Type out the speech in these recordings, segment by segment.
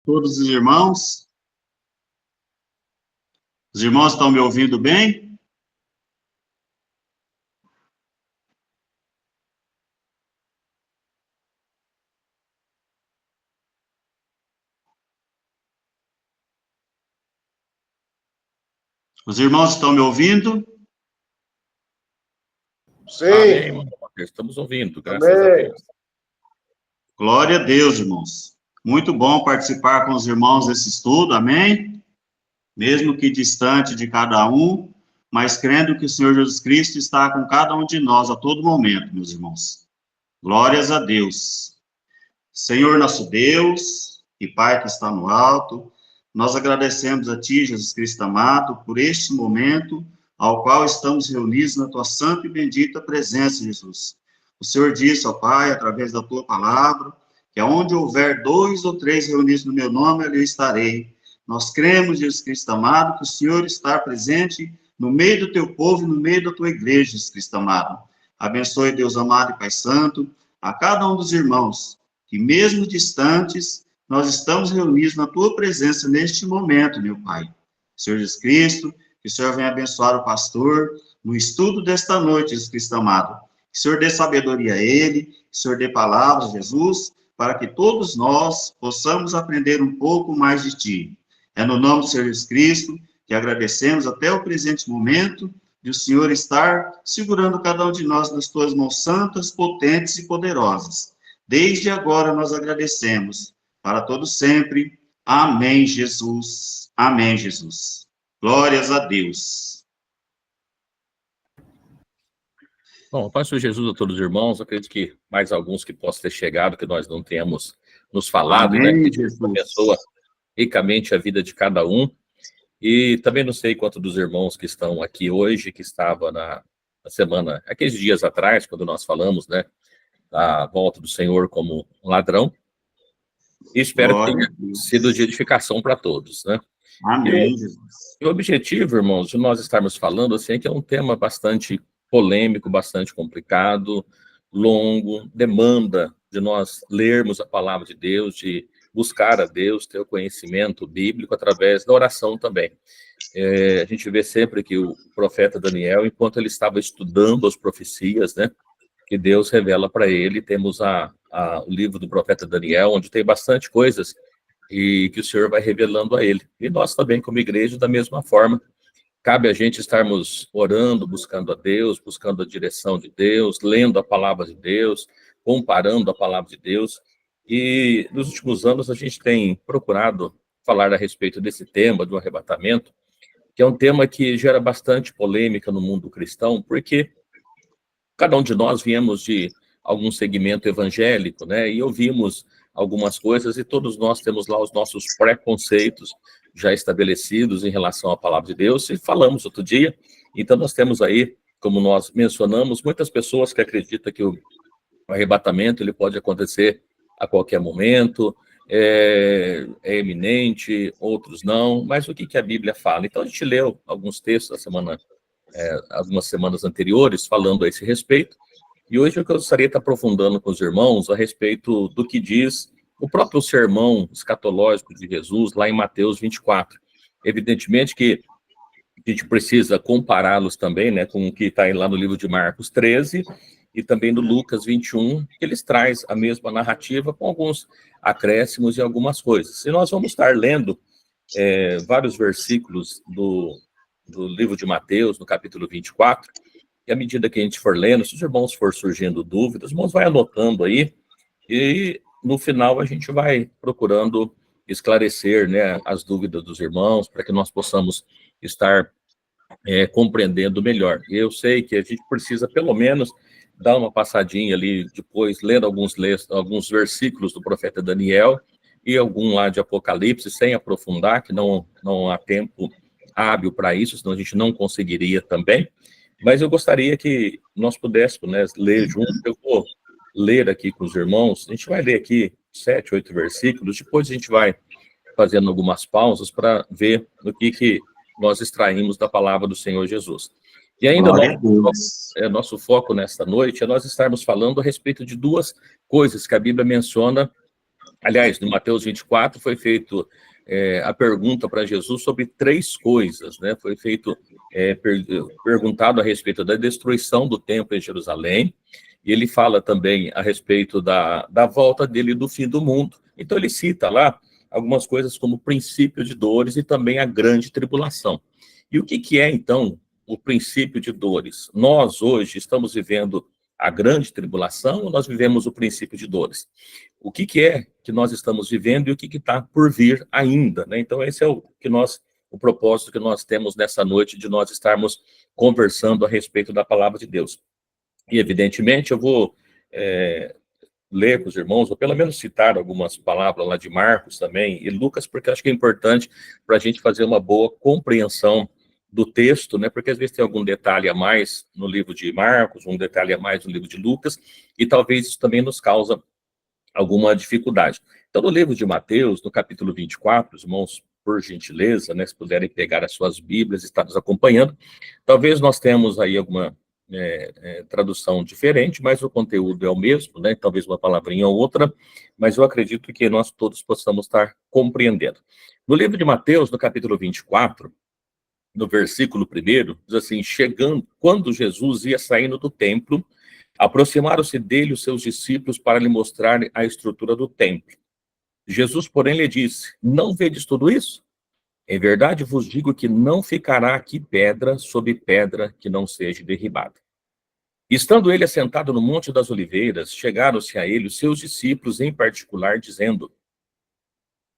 Todos os irmãos. Os irmãos estão me ouvindo bem? Os irmãos estão me ouvindo? Sim. Amém. Estamos ouvindo, graças a Deus. Glória a Deus, irmãos. Muito bom participar com os irmãos desse estudo, amém? Mesmo que distante de cada um, mas crendo que o Senhor Jesus Cristo está com cada um de nós a todo momento, meus irmãos. Glórias a Deus. Senhor nosso Deus e Pai que está no alto, nós agradecemos a Ti, Jesus Cristo amado, por este momento ao qual estamos reunidos na Tua santa e bendita presença, Jesus. O Senhor disse, ó Pai, através da Tua palavra, que aonde houver 2 ou 3 reunidos no meu nome, ali eu estarei. Nós cremos, Jesus Cristo amado, que o Senhor está presente no meio do Teu povo e no meio da Tua igreja, Jesus Cristo amado. Abençoe, Deus amado e Pai santo, a cada um dos irmãos, que mesmo distantes, nós estamos reunidos na Tua presença neste momento, meu Pai. Senhor Jesus Cristo, que o Senhor venha abençoar o pastor no estudo desta noite, Jesus Cristo amado. Que o Senhor dê sabedoria a ele, que o Senhor dê palavras, Jesus, para que todos nós possamos aprender um pouco mais de Ti. É no nome do Senhor Jesus Cristo que agradecemos até o presente momento de o Senhor estar segurando cada um de nós nas Tuas mãos santas, potentes e poderosas. Desde agora nós agradecemos, para todos sempre. Amém, Jesus. Amém, Jesus. Glórias a Deus. Bom, Pai Senhor Jesus a todos os irmãos, acredito que mais alguns que possam ter chegado, que nós não tenhamos nos falado, Amém, né? Que Jesus. abençoa ricamente a vida de cada um. E também não sei quanto dos irmãos que estão aqui hoje, que estava na semana, aqueles dias atrás, quando nós falamos, né? Da volta do Senhor como um ladrão. E espero Glória que a tenha Deus. sido de edificação para todos, né? Amém, Jesus. E o objetivo, irmãos, de nós estarmos falando, assim, é que é um tema bastante polêmico, bastante complicado, longo, demanda de nós lermos a palavra de Deus, de buscar a Deus, ter o conhecimento bíblico através da oração também. A gente vê sempre que o profeta Daniel, enquanto ele estava estudando as profecias, né, que Deus revela para ele, temos o livro do profeta Daniel, onde tem bastante coisas e que o Senhor vai revelando a ele. E nós também, como igreja, da mesma forma, cabe a gente estarmos orando, buscando a Deus, buscando a direção de Deus, lendo a palavra de Deus, comparando a palavra de Deus. E nos últimos anos a gente tem procurado falar a respeito desse tema do arrebatamento, que é um tema que gera bastante polêmica no mundo cristão, porque cada um de nós viemos de algum segmento evangélico, né? E ouvimos algumas coisas e todos nós temos lá os nossos preconceitos já estabelecidos em relação à palavra de Deus e falamos outro dia. Então nós temos aí, como nós mencionamos, muitas pessoas que acreditam que o arrebatamento ele pode acontecer a qualquer momento, é eminente, outros não, mas o que a Bíblia fala? Então a gente leu alguns textos algumas semanas anteriores falando a esse respeito, e hoje eu gostaria de estar aprofundando com os irmãos a respeito do que diz o próprio sermão escatológico de Jesus lá em Mateus 24. Evidentemente que a gente precisa compará-los também, né, com o que está lá no livro de Marcos 13 e também do Lucas 21, que eles trazem a mesma narrativa com alguns acréscimos e algumas coisas. E nós vamos estar lendo vários versículos do livro de Mateus, no capítulo 24, e à medida que a gente for lendo, se os irmãos for surgindo dúvidas, os irmãos vai anotando aí, e no final a gente vai procurando esclarecer, né, as dúvidas dos irmãos, para que nós possamos estar compreendendo melhor. E eu sei que a gente precisa, pelo menos, dar uma passadinha ali, depois, lendo alguns versículos do profeta Daniel, e algum lá de Apocalipse, sem aprofundar, que não há tempo hábil para isso, senão a gente não conseguiria também. Mas eu gostaria que nós pudéssemos, né, ler junto. Eu vou ler aqui com os irmãos, a gente vai ler aqui 7, 8 versículos, depois a gente vai fazendo algumas pausas para ver o que nós extraímos da palavra do Senhor Jesus. E ainda nosso foco nesta noite é nós estarmos falando a respeito de duas coisas que a Bíblia menciona Aliás, no Mateus 24 foi feito a pergunta para Jesus sobre 3 coisas, né? Foi feito, perguntado a respeito da destruição do templo em Jerusalém, e ele fala também a respeito da volta dele do fim do mundo. Então ele cita lá algumas coisas como o princípio de dores e também a grande tribulação. E o que é, então, o princípio de dores? Nós, hoje, estamos vivendo a grande tribulação ou nós vivemos o princípio de dores? O que é que nós estamos vivendo e o que está por vir ainda, né? Então, esse é o propósito que nós temos nessa noite, de nós estarmos conversando a respeito da palavra de Deus. E, evidentemente, eu vou ler com os irmãos, ou pelo menos citar algumas palavras lá de Marcos também, e Lucas, porque acho que é importante para a gente fazer uma boa compreensão do texto, né? Porque às vezes tem algum detalhe a mais no livro de Marcos, um detalhe a mais no livro de Lucas, e talvez isso também nos causa alguma dificuldade. Então, no livro de Mateus, no capítulo 24, os irmãos, por gentileza, né, se puderem pegar as suas Bíblias e estar nos acompanhando, talvez nós temos aí alguma tradução diferente, mas o conteúdo é o mesmo, né, talvez uma palavrinha ou outra, mas eu acredito que nós todos possamos estar compreendendo. No livro de Mateus, no capítulo 24, no versículo 1, diz assim: quando Jesus ia saindo do templo, aproximaram-se dele os seus discípulos para lhe mostrar a estrutura do templo. Jesus, porém, lhe disse: não vedes tudo isso? Em verdade vos digo que não ficará aqui pedra sobre pedra que não seja derribada. Estando ele assentado no Monte das Oliveiras, chegaram-se a ele os seus discípulos em particular, dizendo: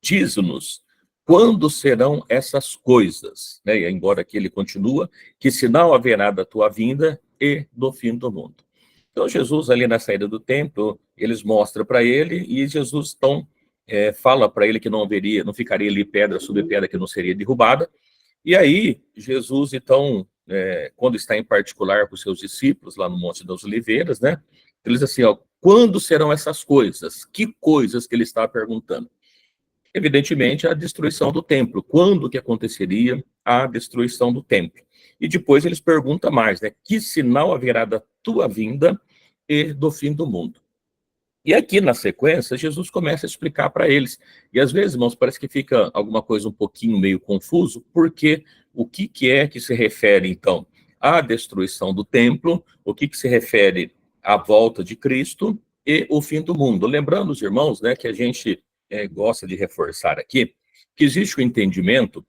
dize-nos, quando serão essas coisas? Né? E embora aqui ele continua, que sinal haverá da tua vinda e do fim do mundo? Então, Jesus, ali na saída do templo, eles mostram para ele, e Jesus, então, fala para ele que não ficaria ali pedra sobre pedra que não seria derrubada. E aí, Jesus, então, quando está em particular com os seus discípulos, lá no Monte das Oliveiras, né, ele diz assim, ó, quando serão essas coisas? Que coisas que ele está perguntando? Evidentemente, a destruição do templo. Quando que aconteceria a destruição do templo? E depois eles perguntam mais, né? Que sinal haverá da tua vinda e do fim do mundo? E aqui, na sequência, Jesus começa a explicar para eles. E às vezes, irmãos, parece que fica alguma coisa um pouquinho meio confuso, porque o que é que se refere, então, à destruição do templo, o que se refere à volta de Cristo e o fim do mundo. Lembrando, os irmãos, né, que a gente gosta de reforçar aqui, que existe o entendimento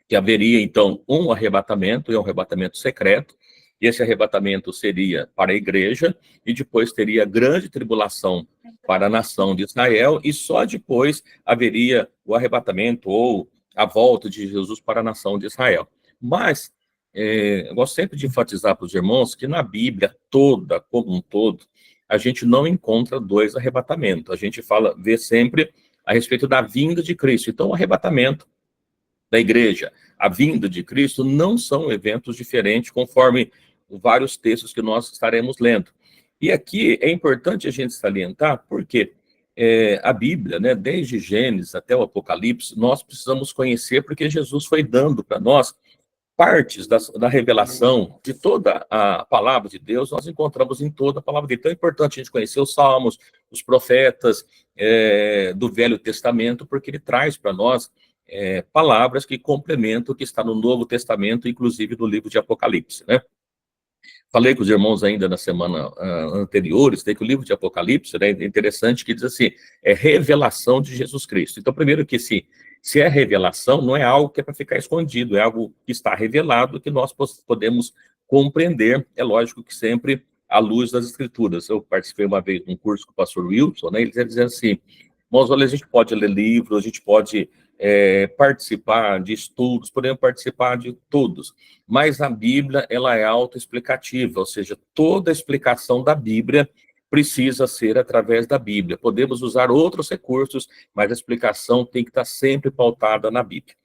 que haveria, então, um arrebatamento, e um arrebatamento secreto, e esse arrebatamento seria para a igreja, e depois teria grande tribulação para a nação de Israel, e só depois haveria o arrebatamento ou a volta de Jesus para a nação de Israel. Mas, eu gosto sempre de enfatizar para os irmãos que na Bíblia toda, como um todo, a gente não encontra 2 arrebatamentos. A gente vê sempre a respeito da vinda de Cristo. Então, o arrebatamento da igreja, a vinda de Cristo, não são eventos diferentes, conforme vários textos que nós estaremos lendo. E aqui é importante a gente salientar, porque a Bíblia, né, desde Gênesis até o Apocalipse, nós precisamos conhecer, porque Jesus foi dando para nós partes da revelação de toda a palavra de Deus, nós encontramos em toda a palavra dele. Então é importante a gente conhecer os salmos, os profetas do Velho Testamento, porque ele traz para nós palavras que complementam o que está no Novo Testamento, inclusive no livro de Apocalipse, né? Falei com os irmãos ainda na semana anteriores, que o livro de Apocalipse, né, é interessante, que diz assim, é revelação de Jesus Cristo. Então, primeiro que se é revelação, não é algo que é para ficar escondido, é algo que está revelado, que nós podemos compreender, é lógico que sempre à luz das Escrituras. Eu participei uma vez de um curso com o pastor Wilson, né, ele dizia assim, irmãos, olha, a gente pode ler livros, a gente pode participar de estudos, podemos participar de todos, mas a Bíblia, ela é autoexplicativa, ou seja, toda a explicação da Bíblia precisa ser através da Bíblia. Podemos usar outros recursos, mas a explicação tem que estar sempre pautada na Bíblia.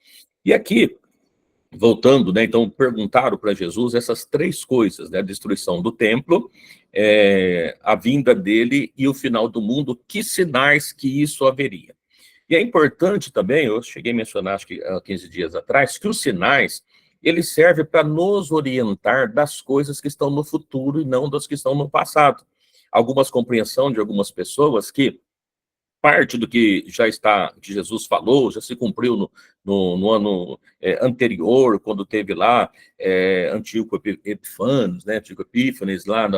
E aqui, voltando, né, então perguntaram para Jesus essas 3 coisas, né, a destruição do templo, a vinda dele e o final do mundo, que sinais que isso haveria. E é importante também, eu cheguei a mencionar, acho que há 15 dias atrás, que os sinais, eles servem para nos orientar das coisas que estão no futuro e não das que estão no passado. Algumas compreensão de algumas pessoas que parte do que que Jesus falou, já se cumpriu no ano anterior, quando teve lá Antíoco Epifanes, né, Antíoco Epífanes lá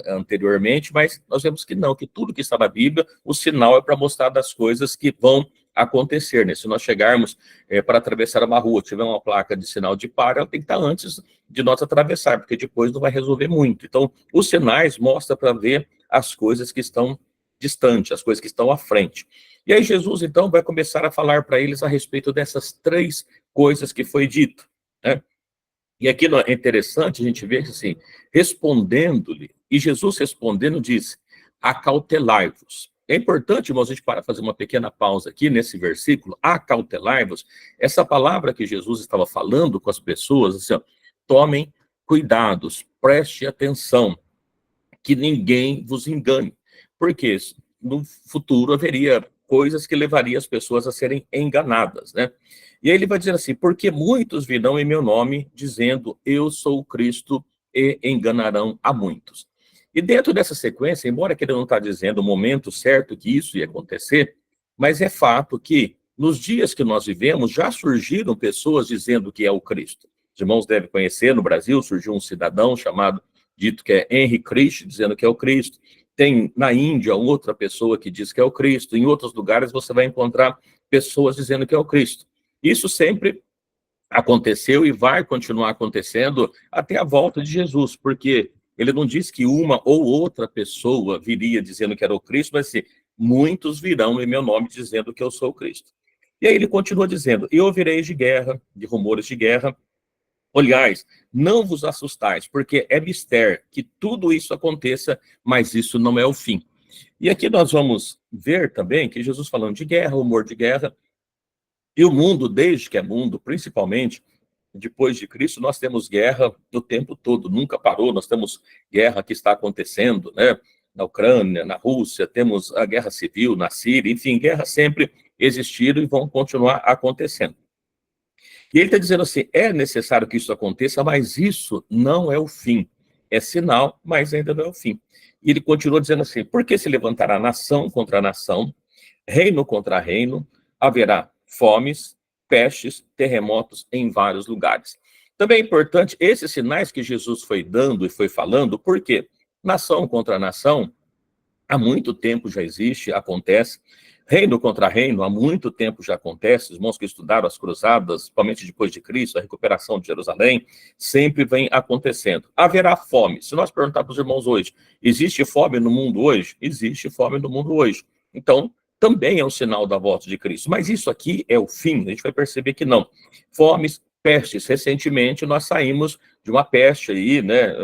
anteriormente, mas nós vemos que não, que tudo que está na Bíblia, o sinal é para mostrar das coisas que vão acontecer, né? Se nós chegarmos para atravessar uma rua, tiver uma placa de sinal de para, ela tem que estar antes de nós atravessar, porque depois não vai resolver muito. Então, os sinais mostram para ver as coisas que estão distantes, as coisas que estão à frente. E aí Jesus, então, vai começar a falar para eles a respeito dessas 3 coisas que foi dito, né? E aqui é interessante a gente ver que, assim, respondendo-lhe, e Jesus respondendo disse, acautelai-vos. É importante, irmãos, a gente para fazer uma pequena pausa aqui nesse versículo, acautelai-vos, essa palavra que Jesus estava falando com as pessoas, assim, ó, tomem cuidados, preste atenção, que ninguém vos engane, porque no futuro haveria coisas que levariam as pessoas a serem enganadas, né? E aí ele vai dizer assim, porque muitos virão em meu nome, dizendo, eu sou o Cristo, e enganarão a muitos. E dentro dessa sequência, embora ele não está dizendo o momento certo que isso ia acontecer, mas é fato que, nos dias que nós vivemos, já surgiram pessoas dizendo que é o Cristo. Os irmãos devem conhecer, no Brasil surgiu um cidadão chamado, dito que é Henry Christ, dizendo que é o Cristo. Tem na Índia outra pessoa que diz que é o Cristo. Em outros lugares você vai encontrar pessoas dizendo que é o Cristo. Isso sempre aconteceu e vai continuar acontecendo até a volta de Jesus, porque ele não diz que uma ou outra pessoa viria dizendo que era o Cristo, mas assim, muitos virão em meu nome dizendo que eu sou o Cristo. E aí ele continua dizendo, e ouvireis de guerra, de rumores de guerra. Olhais, não vos assustais, porque é mistério que tudo isso aconteça, mas isso não é o fim. E aqui nós vamos ver também que Jesus falando de guerra, rumor de guerra, e o mundo, desde que é mundo, principalmente depois de Cristo, nós temos guerra o tempo todo, nunca parou, nós temos guerra que está acontecendo, né? Na Ucrânia, na Rússia, temos a guerra civil na Síria, enfim, guerras sempre existiram e vão continuar acontecendo. E ele está dizendo assim, é necessário que isso aconteça, mas isso não é o fim. É sinal, mas ainda não é o fim. E ele continua dizendo assim, porque se levantará nação contra nação, reino contra reino, haverá fomes, pestes, terremotos em vários lugares. Também é importante esses sinais que Jesus foi dando e foi falando, porque nação contra nação, há muito tempo já existe, acontece. Reino contra reino, há muito tempo já acontece. Os irmãos que estudaram as cruzadas, principalmente depois de Cristo, a recuperação de Jerusalém, sempre vem acontecendo. Haverá fome. Se nós perguntar para os irmãos hoje, existe fome no mundo hoje? Existe fome no mundo hoje. Então, também é um sinal da volta de Cristo. Mas isso aqui é o fim? A gente vai perceber que não. Fomes, pestes. Recentemente, nós saímos de uma peste aí, né?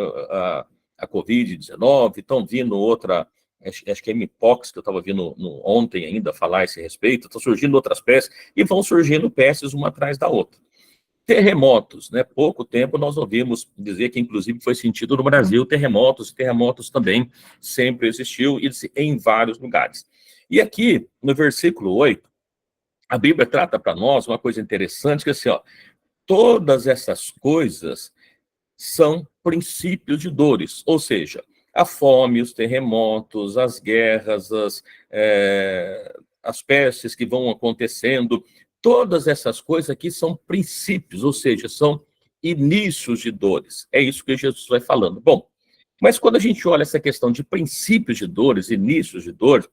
A Covid-19, estão vindo outra... Acho que é Mpox, que eu estava vendo ontem ainda falar a esse respeito, estão surgindo outras pestes, e vão surgindo pestes uma atrás da outra. Terremotos, né? Pouco tempo nós ouvimos dizer que, inclusive, foi sentido no Brasil terremotos, e terremotos também sempre existiu, e em vários lugares. E aqui, no versículo 8, a Bíblia trata para nós uma coisa interessante, que é assim, ó, todas essas coisas são princípios de dores, ou seja, a fome, os terremotos, as guerras, as pestes que vão acontecendo, todas essas coisas aqui são princípios, ou seja, são inícios de dores. É isso que Jesus vai falando. Bom, mas quando a gente olha essa questão de princípios de dores, inícios de dores,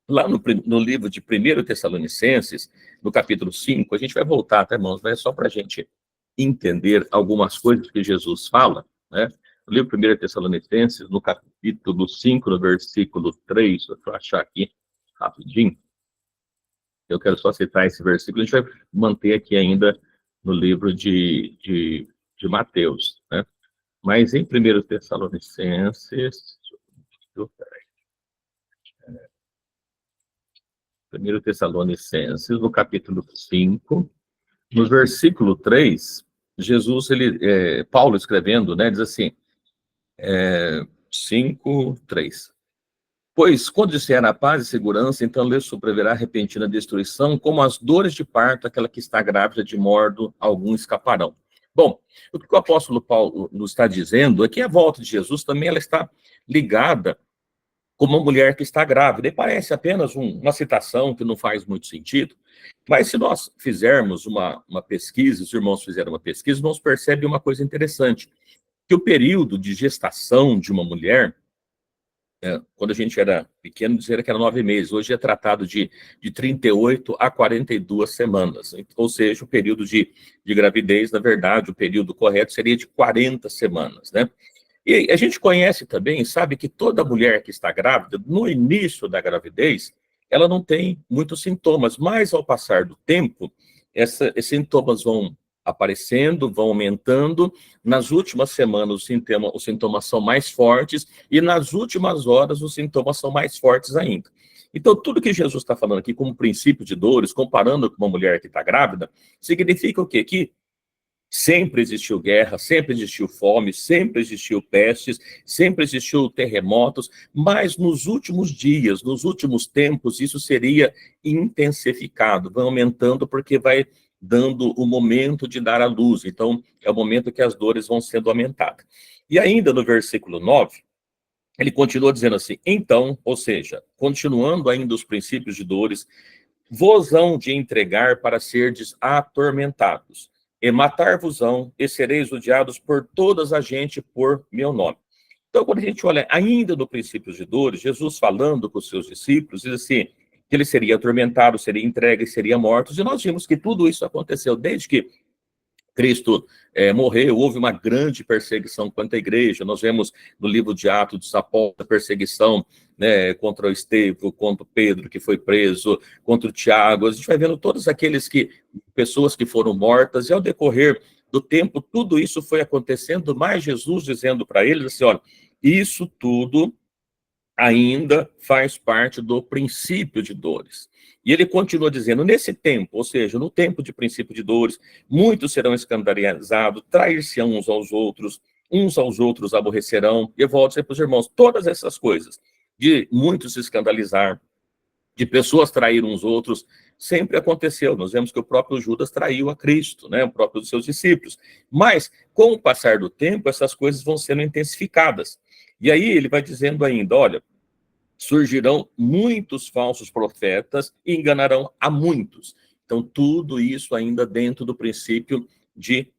lá no livro de 1 Tessalonicenses, no capítulo 5, a gente vai voltar, tá, irmãos? Vai só para a gente entender algumas coisas que Jesus fala, né? No livro 1 Tessalonicenses, no capítulo 5, no versículo 3, deixa eu achar aqui rapidinho. Eu quero só citar esse versículo, a gente vai manter aqui ainda no livro de Mateus, né? Mas em 1 Tessalonicenses, 1 Tessalonicenses, no capítulo 5, no versículo 3, Jesus, Paulo escrevendo, né, diz assim, 5, 3. Pois, quando disser a paz e segurança, então lhe sobrevirá repentina destruição, como as dores de parto, aquela que está grávida, de modo algum escaparão. Bom, o que o apóstolo Paulo nos está dizendo é que a volta de Jesus também ela está ligada como uma mulher que está grávida. E parece apenas uma citação que não faz muito sentido, mas se nós fizermos uma pesquisa, os irmãos fizeram uma pesquisa, nós percebemos uma coisa interessante, que o período de gestação de uma mulher, quando a gente era pequeno, dizia que era 9 meses, hoje é tratado de 38 a 42 semanas, ou seja, o período de gravidez, na verdade, o período correto seria de 40 semanas, né? E a gente conhece também, sabe que toda mulher que está grávida, no início da gravidez, ela não tem muitos sintomas, mas ao passar do tempo, esses sintomas vão aparecendo, vão aumentando. Nas últimas semanas, os sintomas são mais fortes, e nas últimas horas, os sintomas são mais fortes ainda. Então, tudo que Jesus está falando aqui como princípio de dores, comparando com uma mulher que está grávida, significa o quê? Que sempre existiu guerra, sempre existiu fome, sempre existiu pestes, sempre existiu terremotos, mas nos últimos dias, nos últimos tempos, isso seria intensificado, vai aumentando porque vai dando o momento de dar à luz. Então, é o momento que as dores vão sendo aumentadas. E ainda no versículo 9, ele continua dizendo assim, então, ou seja, continuando ainda os princípios de dores, vos hão de entregar para serdes atormentados, e matar-vos-ão, e sereis odiados por todas a gente por meu nome. Então, quando a gente olha ainda no princípio de dores, Jesus falando com os seus discípulos, diz assim, que ele seria atormentado, seria entregue, seria morto, e nós vimos que tudo isso aconteceu desde que Cristo morreu, houve uma grande perseguição contra a igreja. Nós vemos no livro de Atos dos Apóstolos a perseguição, né, contra o Estevão, contra o Pedro, que foi preso, contra o Tiago. A gente vai vendo todos pessoas que foram mortas, e ao decorrer do tempo, tudo isso foi acontecendo, mas Jesus dizendo para eles assim, olha, isso tudo ainda faz parte do princípio de dores. E ele continua dizendo, nesse tempo, ou seja, no tempo de princípio de dores, muitos serão escandalizados, trair-se-ão uns aos outros aborrecerão, e eu volto sempre para os irmãos, todas essas coisas, de muitos se escandalizar, de pessoas trair uns outros, sempre aconteceu. Nós vemos que o próprio Judas traiu a Cristo, né, o próprio dos seus discípulos. Mas, com o passar do tempo, essas coisas vão sendo intensificadas. E aí ele vai dizendo ainda, olha, surgirão muitos falsos profetas e enganarão a muitos. Então, tudo isso ainda dentro do princípio de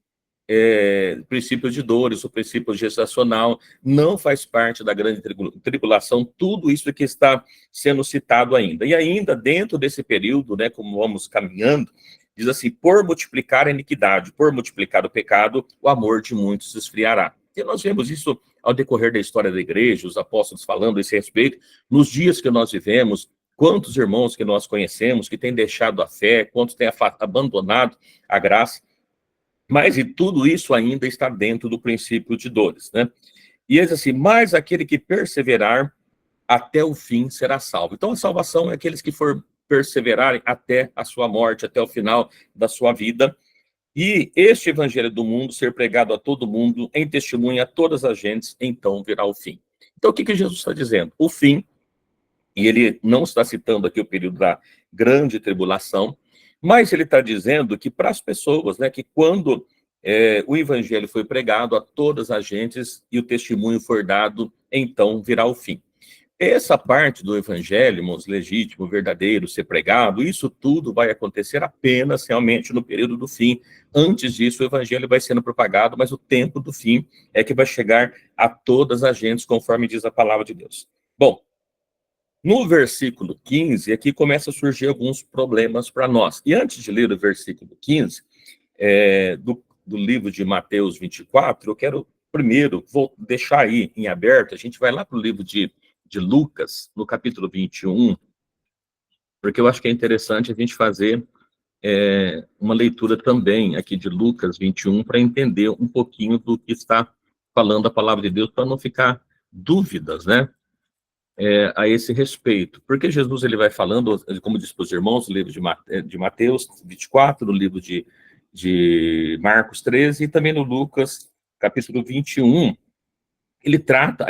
dores, o princípio gestacional, não faz parte da grande tribulação, tudo isso que está sendo citado ainda. E ainda dentro desse período, né, como vamos caminhando, diz assim, por multiplicar a iniquidade, por multiplicar o pecado, o amor de muitos se esfriará. E nós vemos isso ao decorrer da história da igreja, os apóstolos falando a esse respeito, nos dias que nós vivemos, quantos irmãos que nós conhecemos que têm deixado a fé, quantos têm abandonado a graça, mas e tudo isso ainda está dentro do princípio de dores, né? E ele diz assim, mas aquele que perseverar até o fim será salvo. Então a salvação é aqueles que for perseverarem até a sua morte, até o final da sua vida, e este evangelho do mundo ser pregado a todo mundo, em testemunha a todas as gentes, então virá o fim. Então o que Jesus está dizendo? O fim, e ele não está citando aqui o período da grande tribulação, mas ele está dizendo que para as pessoas, né, que quando o evangelho foi pregado a todas as gentes e o testemunho for dado, então virá o fim. Essa parte do evangelho, irmãos, legítimo, verdadeiro, ser pregado, isso tudo vai acontecer apenas realmente no período do fim. Antes disso, o evangelho vai sendo propagado, mas o tempo do fim é que vai chegar a todas as gentes, conforme diz a palavra de Deus. Bom, no versículo 15, aqui começa a surgir alguns problemas para nós. E antes de ler o versículo 15, do livro de Mateus 24, eu quero primeiro, vou deixar aí em aberto, a gente vai lá para o livro de Lucas, no capítulo 21, porque eu acho que é interessante a gente fazer uma leitura também aqui de Lucas 21, para entender um pouquinho do que está falando a palavra de Deus, para não ficar dúvidas, né? A esse respeito, porque Jesus ele vai falando, como disse para os irmãos, no livro de Mateus 24, no livro de Marcos 13, e também no Lucas, capítulo 21, ele trata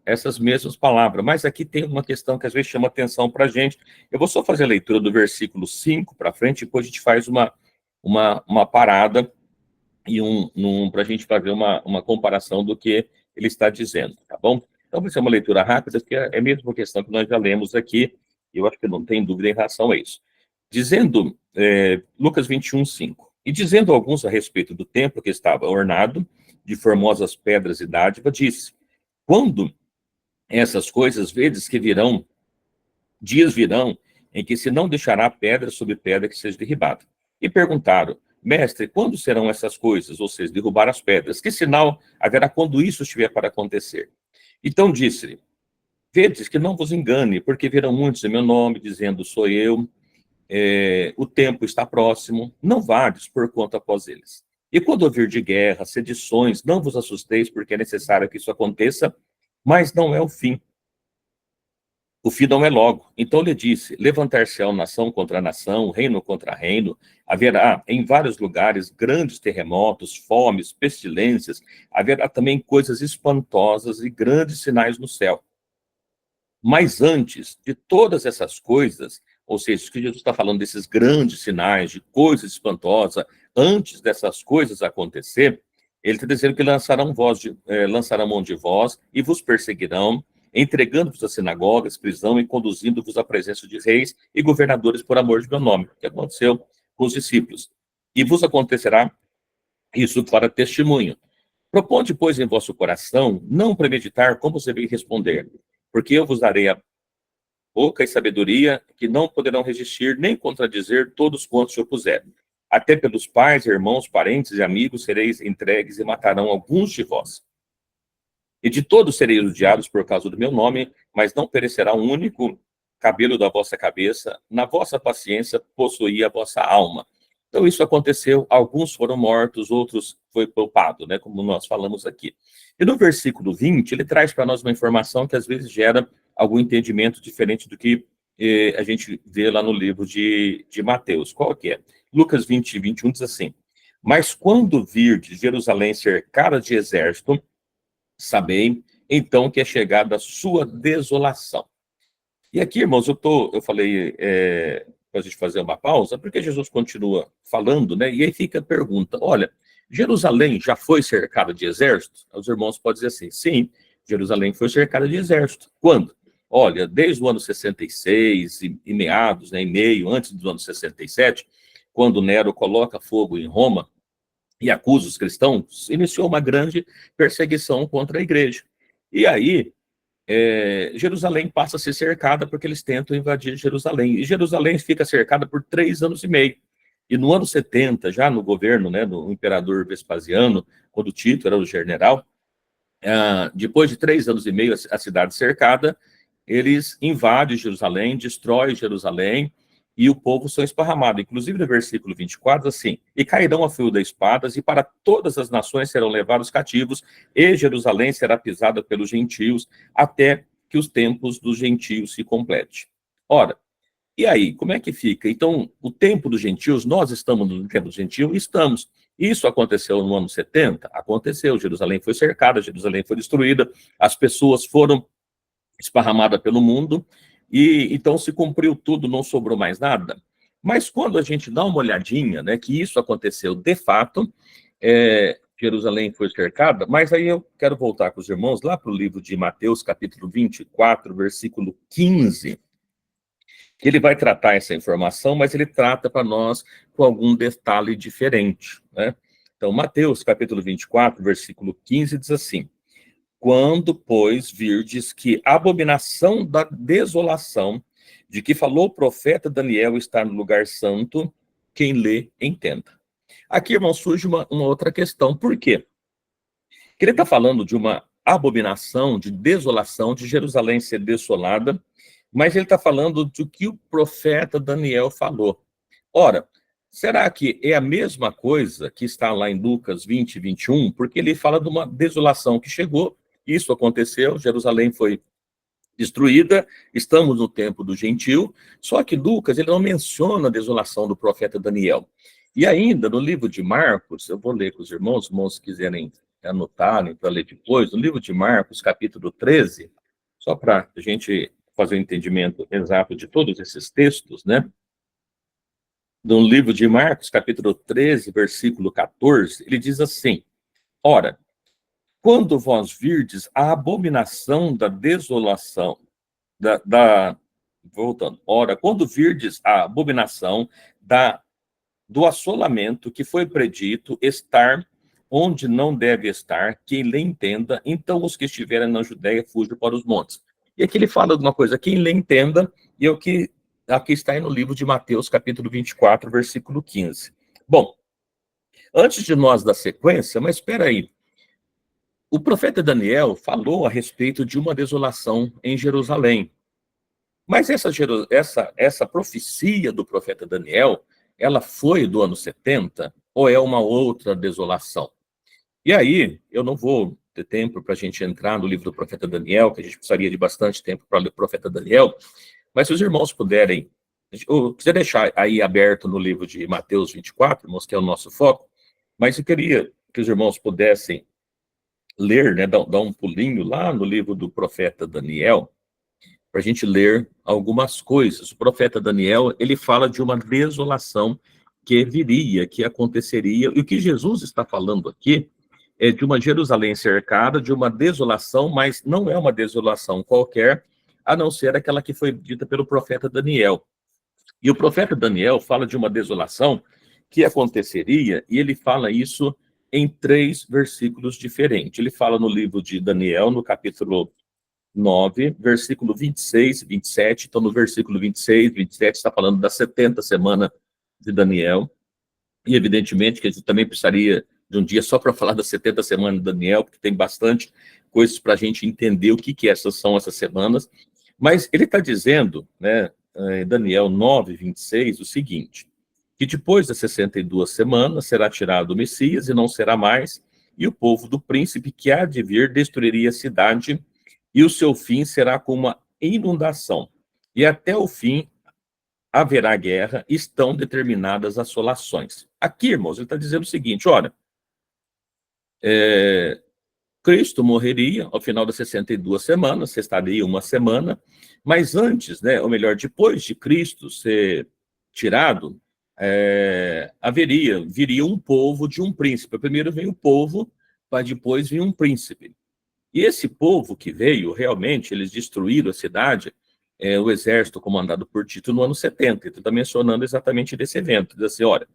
essas mesmas palavras, mas aqui tem uma questão que às vezes chama atenção para a gente. Eu vou só fazer a leitura do versículo 5 para frente, depois a gente faz uma parada e para a gente fazer uma comparação do que ele está dizendo, tá bom? Então, vai ser uma leitura rápida, porque é a mesma questão que nós já lemos aqui, e eu acho que não tem dúvida em relação a isso. Dizendo, Lucas 21:5, e dizendo alguns a respeito do templo que estava ornado de formosas pedras e dádiva, disse: quando essas coisas vedes que virão, dias virão, em que se não deixará pedra sobre pedra que seja derribada. E perguntaram: mestre, quando serão essas coisas? Ou seja, derrubar as pedras. Que sinal haverá quando isso estiver para acontecer? Então disse-lhe: vedes que não vos engane, porque virão muitos em meu nome, dizendo: sou eu, o tempo está próximo, não vades por conta após eles. E quando ouvir de guerra, sedições, não vos assusteis, porque é necessário que isso aconteça, mas não é o fim. O fim não é logo. Então lhe disse: levantar-se-á nação contra nação, reino contra reino, haverá em vários lugares grandes terremotos, fomes, pestilências, haverá também coisas espantosas e grandes sinais no céu. Mas antes de todas essas coisas, ou seja, o que Jesus está falando desses grandes sinais, de coisas espantosas, antes dessas coisas acontecer, ele está dizendo que lançarão mão de vós e vos perseguirão, entregando-vos às sinagogas, prisão e conduzindo-vos à presença de reis e governadores por amor de meu nome, que aconteceu com os discípulos. E vos acontecerá isso para testemunho. Proponde, pois, em vosso coração não premeditar como você deveis responder, porque eu vos darei a boca e sabedoria que não poderão resistir nem contradizer todos quantos se opuserem. Até pelos pais, irmãos, parentes e amigos sereis entregues e matarão alguns de vós. E de todos sereis odiados por causa do meu nome, mas não perecerá um único cabelo da vossa cabeça. Na vossa paciência possuía a vossa alma. Então isso aconteceu, alguns foram mortos, outros foi poupado, né, como nós falamos aqui. E no versículo 20, ele traz para nós uma informação que às vezes gera algum entendimento diferente do que a gente vê lá no livro de Mateus. Qual que é? Lucas 20:21 diz assim: mas quando virdes Jerusalém cercada de exército, sabei então que é chegada a sua desolação. E aqui, irmãos, eu falei para a gente fazer uma pausa, porque Jesus continua falando, né? E aí fica a pergunta: olha, Jerusalém já foi cercada de exército? Os irmãos podem dizer assim: sim, Jerusalém foi cercada de exército. Quando? Olha, desde o ano 66 e meados, né, e meio, antes do ano 67, quando Nero coloca fogo em Roma e acusa os cristãos, iniciou uma grande perseguição contra a igreja. E aí, Jerusalém passa a ser cercada porque eles tentam invadir Jerusalém. E Jerusalém fica cercada por 3 anos e meio. E no ano 70, já no governo, né, do imperador Vespasiano, quando Tito era o general, depois de 3 anos e meio a cidade cercada, eles invadem Jerusalém, destroem Jerusalém, e o povo são esparramados. Inclusive no versículo 24, assim: e cairão a fio das espadas, e para todas as nações serão levados cativos, e Jerusalém será pisada pelos gentios, até que os tempos dos gentios se complete. Ora, e aí, como é que fica? Então, o tempo dos gentios, nós estamos no tempo dos gentios? Estamos. Isso aconteceu no ano 70? Aconteceu. Jerusalém foi cercada, Jerusalém foi destruída, as pessoas foram esparramadas pelo mundo, e então se cumpriu tudo, não sobrou mais nada. Mas quando a gente dá uma olhadinha, né, que isso aconteceu de fato, Jerusalém foi cercada, mas aí eu quero voltar com os irmãos lá para o livro de Mateus, capítulo 24, versículo 15, que ele vai tratar essa informação, mas ele trata para nós com algum detalhe diferente, né? Então, Mateus, capítulo 24, versículo 15, diz assim: quando, pois, virdes que a abominação da desolação, de que falou o profeta Daniel, está no lugar santo, quem lê, entenda. Aqui, irmão, surge uma outra questão. Por quê? Porque ele está falando de uma abominação, de desolação, de Jerusalém ser desolada, mas ele está falando do que o profeta Daniel falou. Ora, será que é a mesma coisa que está lá em Lucas 20:21? Porque ele fala de uma desolação que chegou, isso aconteceu, Jerusalém foi destruída, estamos no tempo do gentil, só que Lucas ele não menciona a desolação do profeta Daniel. E ainda no livro de Marcos, eu vou ler com os irmãos quiserem anotarem para ler depois, no livro de Marcos, capítulo 13, só para a gente fazer o entendimento exato de todos esses textos, né? No livro de Marcos, capítulo 13, versículo 14, ele diz assim: ora, quando vós virdes a abominação da desolação, voltando, ora, quando virdes a abominação do assolamento que foi predito estar onde não deve estar, quem lhe entenda, então os que estiverem na Judéia fujam para os montes. E aqui ele fala de uma coisa, quem lhe entenda, e é o que aqui está aí no livro de Mateus, capítulo 24, versículo 15. Bom, antes de nós dar sequência, mas espera aí, o profeta Daniel falou a respeito de uma desolação em Jerusalém. Mas essa profecia do profeta Daniel, ela foi do ano 70 ou é uma outra desolação? E aí, eu não vou ter tempo para a gente entrar no livro do profeta Daniel, que a gente precisaria de bastante tempo para ler o profeta Daniel, mas se os irmãos puderem, eu quiser deixar aí aberto no livro de Mateus 24, irmãos, que é o nosso foco, mas eu queria que os irmãos pudessem ler, né, dar um pulinho lá no livro do profeta Daniel, para a gente ler algumas coisas. O profeta Daniel, ele fala de uma desolação que viria, que aconteceria, e o que Jesus está falando aqui é de uma Jerusalém cercada, de uma desolação, mas não é uma desolação qualquer, a não ser aquela que foi dita pelo profeta Daniel. E o profeta Daniel fala de uma desolação que aconteceria, e ele fala isso em 3 versículos diferentes. Ele fala no livro de Daniel, no capítulo 9, versículo 26 e 27. Então, no versículo 26, 27, está falando da 70 semana de Daniel. E, evidentemente, que a gente também precisaria de um dia só para falar das 70 semanas de Daniel, porque tem bastante coisas para a gente entender o que essas são essas semanas. Mas ele está dizendo, né, Daniel 9, 26, o seguinte, que depois das 62 semanas será tirado o Messias e não será mais, e o povo do príncipe que há de vir destruiria a cidade, e o seu fim será como uma inundação. E até o fim haverá guerra, estão determinadas assolações. Aqui, irmãos, ele está dizendo o seguinte, olha, Cristo morreria ao final das 62 semanas, estaria uma semana, mas antes, né, ou melhor, depois de Cristo ser tirado, viria um povo de um príncipe. Primeiro vem o povo, para depois vir um príncipe. E esse povo que veio, realmente, eles destruíram a cidade, o exército comandado por Tito no ano 70. Então, está mencionando exatamente desse evento. Diz assim, olha,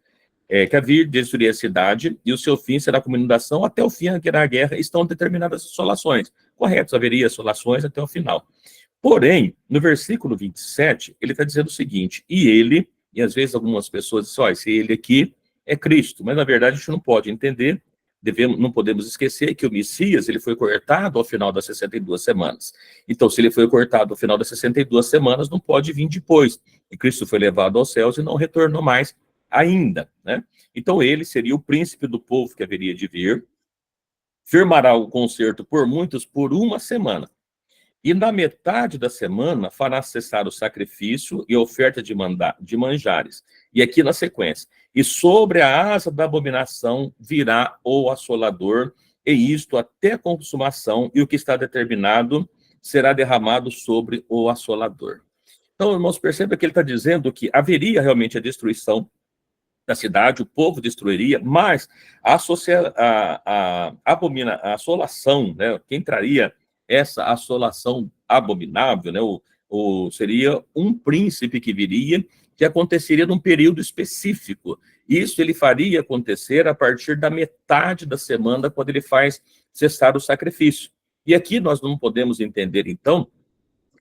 que vir destruir a cidade e o seu fim será como inundação, até o fim haverá a guerra, estão determinadas assolações. Correto, haveria assolações até o final. Porém, no versículo 27, ele está dizendo o seguinte, e às vezes algumas pessoas dizem, esse ele aqui é Cristo, mas na verdade a gente não pode entender, não podemos esquecer que o Messias, ele foi cortado ao final das 62 semanas. Então, se ele foi cortado ao final das 62 semanas, não pode vir depois. E Cristo foi levado aos céus e não retornou mais ainda, né? Então, ele seria o príncipe do povo que haveria de vir, firmará o concerto por muitos por uma semana. E na metade da semana fará cessar o sacrifício e a oferta de manjares. E aqui na sequência. E sobre a asa da abominação virá o assolador, e isto até a consumação, e o que está determinado será derramado sobre o assolador. Então, irmãos, perceba que ele está dizendo que haveria realmente a destruição da cidade, o povo destruiria, mas a assolação, né, quem traria essa assolação abominável, né, seria um príncipe que viria, que aconteceria num período específico. Isso ele faria acontecer a partir da metade da semana, quando ele faz cessar o sacrifício. E aqui nós não podemos entender, então,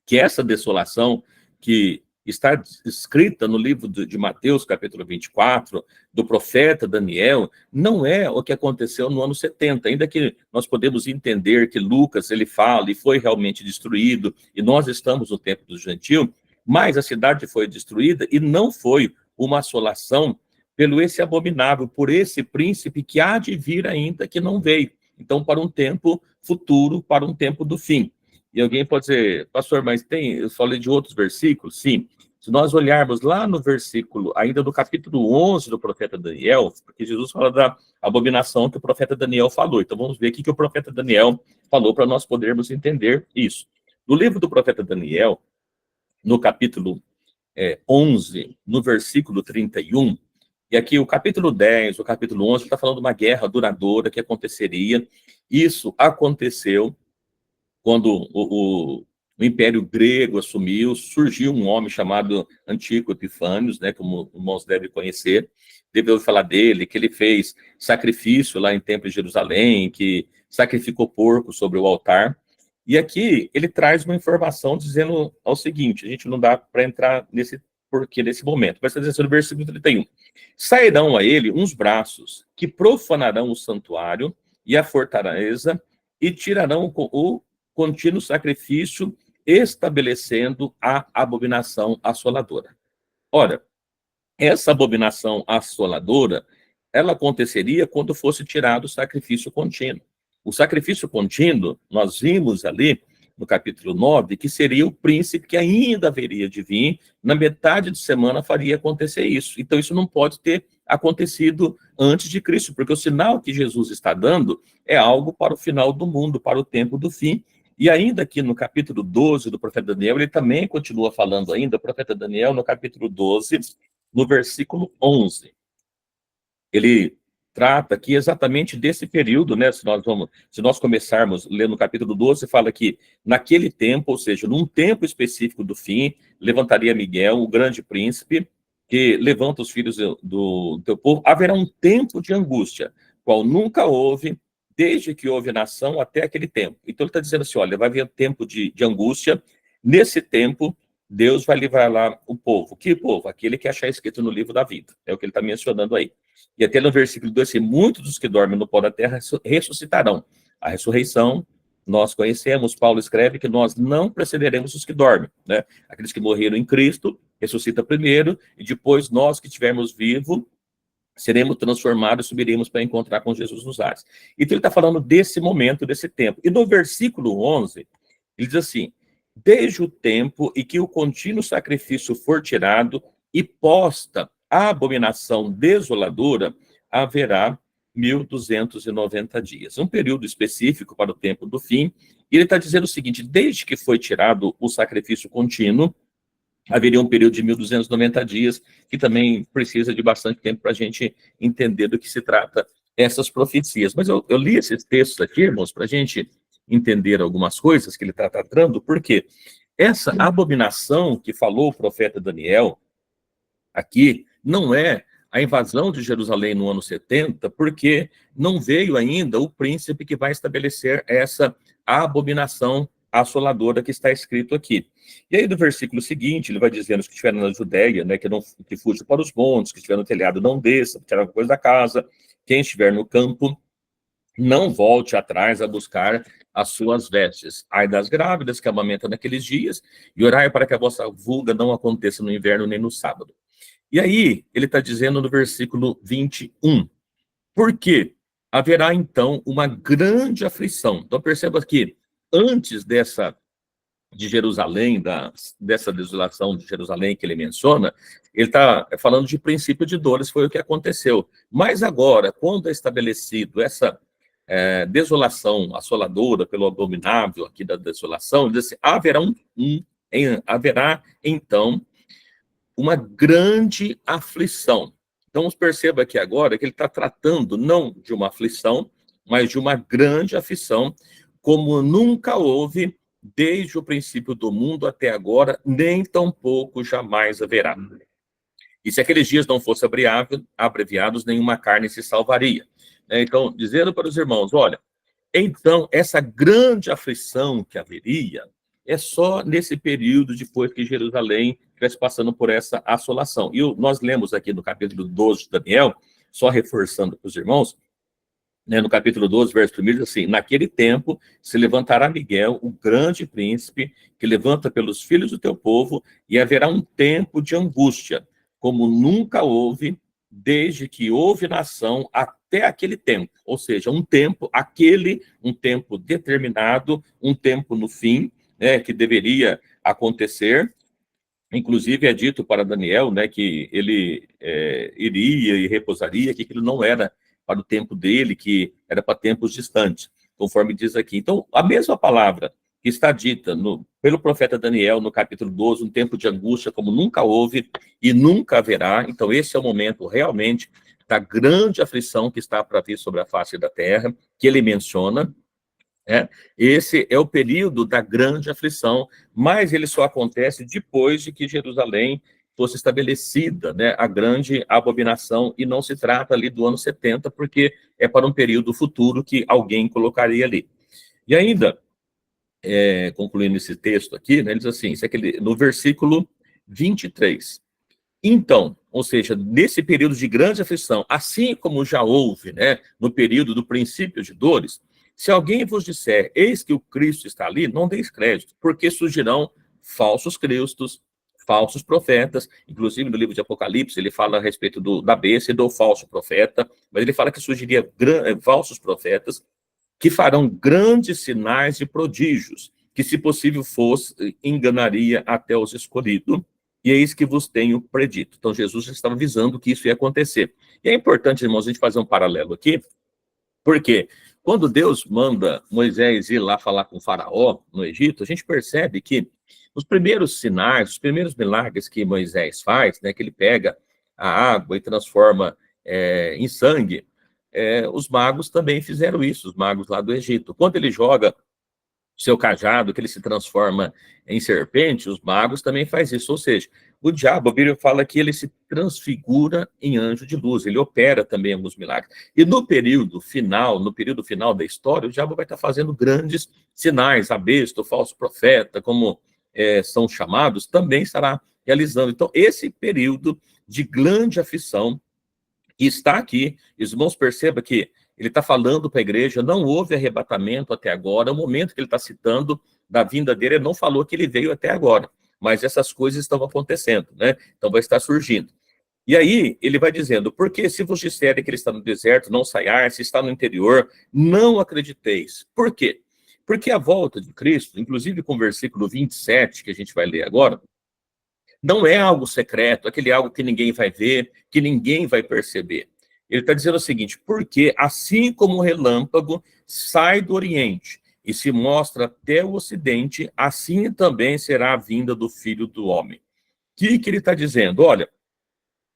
que essa desolação que está escrita no livro de Mateus, capítulo 24, do profeta Daniel, não é o que aconteceu no ano 70, ainda que nós podemos entender que Lucas, ele fala, e foi realmente destruído, e nós estamos no tempo do gentio, mas a cidade foi destruída, e não foi uma assolação pelo esse abominável, por esse príncipe que há de vir ainda, que não veio. Então, para um tempo futuro, para um tempo do fim. E alguém pode dizer, pastor, mas eu falei de outros versículos? Sim. Se nós olharmos lá no versículo, ainda no capítulo 11 do profeta Daniel, porque Jesus fala da abominação que o profeta Daniel falou. Então, vamos ver o que o profeta Daniel falou para nós podermos entender isso. No livro do profeta Daniel, no capítulo 11, no versículo 31, E aqui o capítulo 10, o capítulo 11, está falando de uma guerra duradoura que aconteceria. Isso aconteceu quando o Império Grego assumiu, surgiu um homem chamado Antíoco Epifânios, né, como os irmãos devem conhecer, deve ouvir falar dele, que ele fez sacrifício lá em Templo de Jerusalém, que sacrificou porco sobre o altar. E aqui ele traz uma informação dizendo o seguinte, a gente não dá para entrar nesse porquê nesse momento, mas está dizendo no versículo 31, sairão a ele uns braços que profanarão o santuário e a fortaleza e tirarão o contínuo sacrifício, estabelecendo a abominação assoladora. Ora, essa abominação assoladora, ela aconteceria quando fosse tirado o sacrifício contínuo. O sacrifício contínuo, nós vimos ali no capítulo 9, que seria o príncipe que ainda haveria de vir, na metade de semana faria acontecer isso. Então, isso não pode ter acontecido antes de Cristo, porque o sinal que Jesus está dando é algo para o final do mundo, para o tempo do fim. E ainda aqui no capítulo 12 do profeta Daniel, ele também continua falando ainda, o profeta Daniel, no capítulo 12, no versículo 11. Ele trata aqui exatamente desse período, né? Se nós começarmos lendo no capítulo 12, fala que naquele tempo, ou seja, num tempo específico do fim, levantaria Miguel, o grande príncipe, que levanta os filhos do teu povo. Haverá um tempo de angústia, qual nunca houve, desde que houve nação até aquele tempo. Então ele está dizendo assim, olha, vai haver um tempo de angústia. Nesse tempo, Deus vai livrar lá o povo. Que povo? Aquele que achar escrito no livro da vida. É o que ele está mencionando aí. E até no versículo 2, assim, muitos dos que dormem no pó da terra ressuscitarão. A ressurreição, nós conhecemos, Paulo escreve que nós não precederemos os que dormem, né? Aqueles que morreram em Cristo, ressuscita primeiro, e depois nós que estivermos vivos, seremos transformados e subiremos para encontrar com Jesus nos ares. Então ele está falando desse momento, desse tempo. E no versículo 11, ele diz assim, desde o tempo em que o contínuo sacrifício for tirado e posta a abominação desoladora, haverá 1.290 dias. Um período específico para o tempo do fim. E ele está dizendo o seguinte, desde que foi tirado o sacrifício contínuo, haveria um período de 1.290 dias, que também precisa de bastante tempo para a gente entender do que se trata essas profecias. Mas eu li esses textos aqui, irmãos, para a gente entender algumas coisas que ele está tratando, porque essa abominação que falou o profeta Daniel aqui não é a invasão de Jerusalém no ano 70, porque não veio ainda o príncipe que vai estabelecer essa abominação assoladora que está escrito aqui. E aí, no versículo seguinte, ele vai dizendo os que estiveram na Judéia, né, que fujam para os montes, que estiver no telhado, não desça, tirar alguma coisa da casa, quem estiver no campo, não volte atrás a buscar as suas vestes. Ai das grávidas que amamentam naqueles dias, e orai para que a vossa vulga não aconteça no inverno nem no sábado. E aí, ele está dizendo no versículo 21, porque haverá então uma grande aflição. Então perceba que antes de Jerusalém, dessa desolação de Jerusalém que ele menciona, ele está falando de princípio de dores, foi o que aconteceu. Mas agora, quando é estabelecido essa desolação assoladora pelo abominável aqui da desolação, ele diz assim, haverá então uma grande aflição. Então, perceba aqui agora que ele está tratando não de uma aflição, mas de uma grande aflição, como nunca houve desde o princípio do mundo até agora, nem tampouco jamais haverá. E se aqueles dias não fossem abreviados, nenhuma carne se salvaria. Então, dizendo para os irmãos, olha, então, essa grande aflição que haveria é só nesse período depois que Jerusalém estivesse passando por essa assolação. E nós lemos aqui no capítulo 12 de Daniel, só reforçando para os irmãos, né, no capítulo 12, verso 1, diz assim, naquele tempo se levantará Miguel, o grande príncipe, que levanta pelos filhos do teu povo, e haverá um tempo de angústia, como nunca houve, desde que houve nação até aquele tempo. Ou seja, um tempo determinado, um tempo no fim, né, que deveria acontecer. Inclusive é dito para Daniel, né, que ele iria e repousaria, que aquilo não era para o tempo dele, que era para tempos distantes, conforme diz aqui. Então, a mesma palavra que está dita pelo profeta Daniel, no capítulo 12, um tempo de angústia como nunca houve e nunca haverá. Então, esse é o momento realmente da grande aflição que está para vir sobre a face da terra, que ele menciona. Esse é o período da grande aflição, mas ele só acontece depois de que Jerusalém fosse estabelecida, né, a grande abominação, e não se trata ali do ano 70, porque é para um período futuro que alguém colocaria ali. E ainda, concluindo esse texto aqui, né, ele diz assim, isso é no versículo 23. Então, ou seja, nesse período de grande aflição, assim como já houve, né, no período do princípio de dores, se alguém vos disser, eis que o Cristo está ali, não deis crédito, porque surgirão falsos cristos, falsos profetas, inclusive no livro de Apocalipse, ele fala a respeito da besta e do falso profeta, mas ele fala que surgiria falsos profetas, que farão grandes sinais e prodígios, que se possível fosse, enganaria até os escolhidos, e eis que vos tenho predito. Então, Jesus já estava avisando que isso ia acontecer. E é importante, irmãos, a gente fazer um paralelo aqui, porque quando Deus manda Moisés ir lá falar com o faraó no Egito, a gente percebe que os primeiros sinais, os primeiros milagres que Moisés faz, né, que ele pega a água e transforma em sangue, os magos também fizeram isso, os magos lá do Egito. Quando ele joga seu cajado, que ele se transforma em serpente, os magos também fazem isso. Ou seja, o diabo, a Bíblia fala que ele se transfigura em anjo de luz, ele opera também alguns milagres. E no período final da história, o diabo vai estar fazendo grandes sinais, a besta, o falso profeta, como são chamados, também estará realizando. Então, esse período de grande aflição está aqui. Os irmãos, perceba que ele está falando para a igreja, não houve arrebatamento até agora, o momento que ele está citando da vinda dele, ele não falou que ele veio até agora, mas essas coisas estão acontecendo, né? Então vai estar surgindo. E aí ele vai dizendo, porque se vos disserem que ele está no deserto, não saiais, se está no interior, não acrediteis. Por quê? Porque a volta de Cristo, inclusive com o versículo 27, que a gente vai ler agora, não é algo secreto, aquele algo que ninguém vai ver, que ninguém vai perceber. Ele está dizendo o seguinte, porque assim como o relâmpago sai do Oriente e se mostra até o Ocidente, assim também será a vinda do Filho do Homem. O que ele está dizendo? Olha,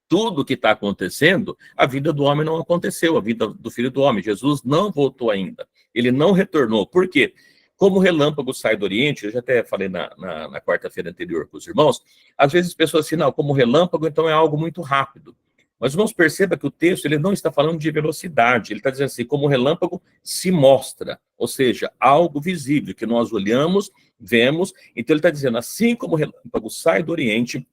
tudo que está acontecendo, a vida do homem não aconteceu, a vida do Filho do Homem. Jesus não voltou ainda, ele não retornou. Por quê? Como o relâmpago sai do Oriente, eu já até falei na quarta-feira anterior com os irmãos, às vezes as pessoas assim, não, como relâmpago, então é algo muito rápido. Mas, irmãos, perceba que o texto ele não está falando de velocidade, ele está dizendo assim, como o relâmpago se mostra, ou seja, algo visível, que nós olhamos, vemos, então ele está dizendo, assim como o relâmpago sai do Oriente,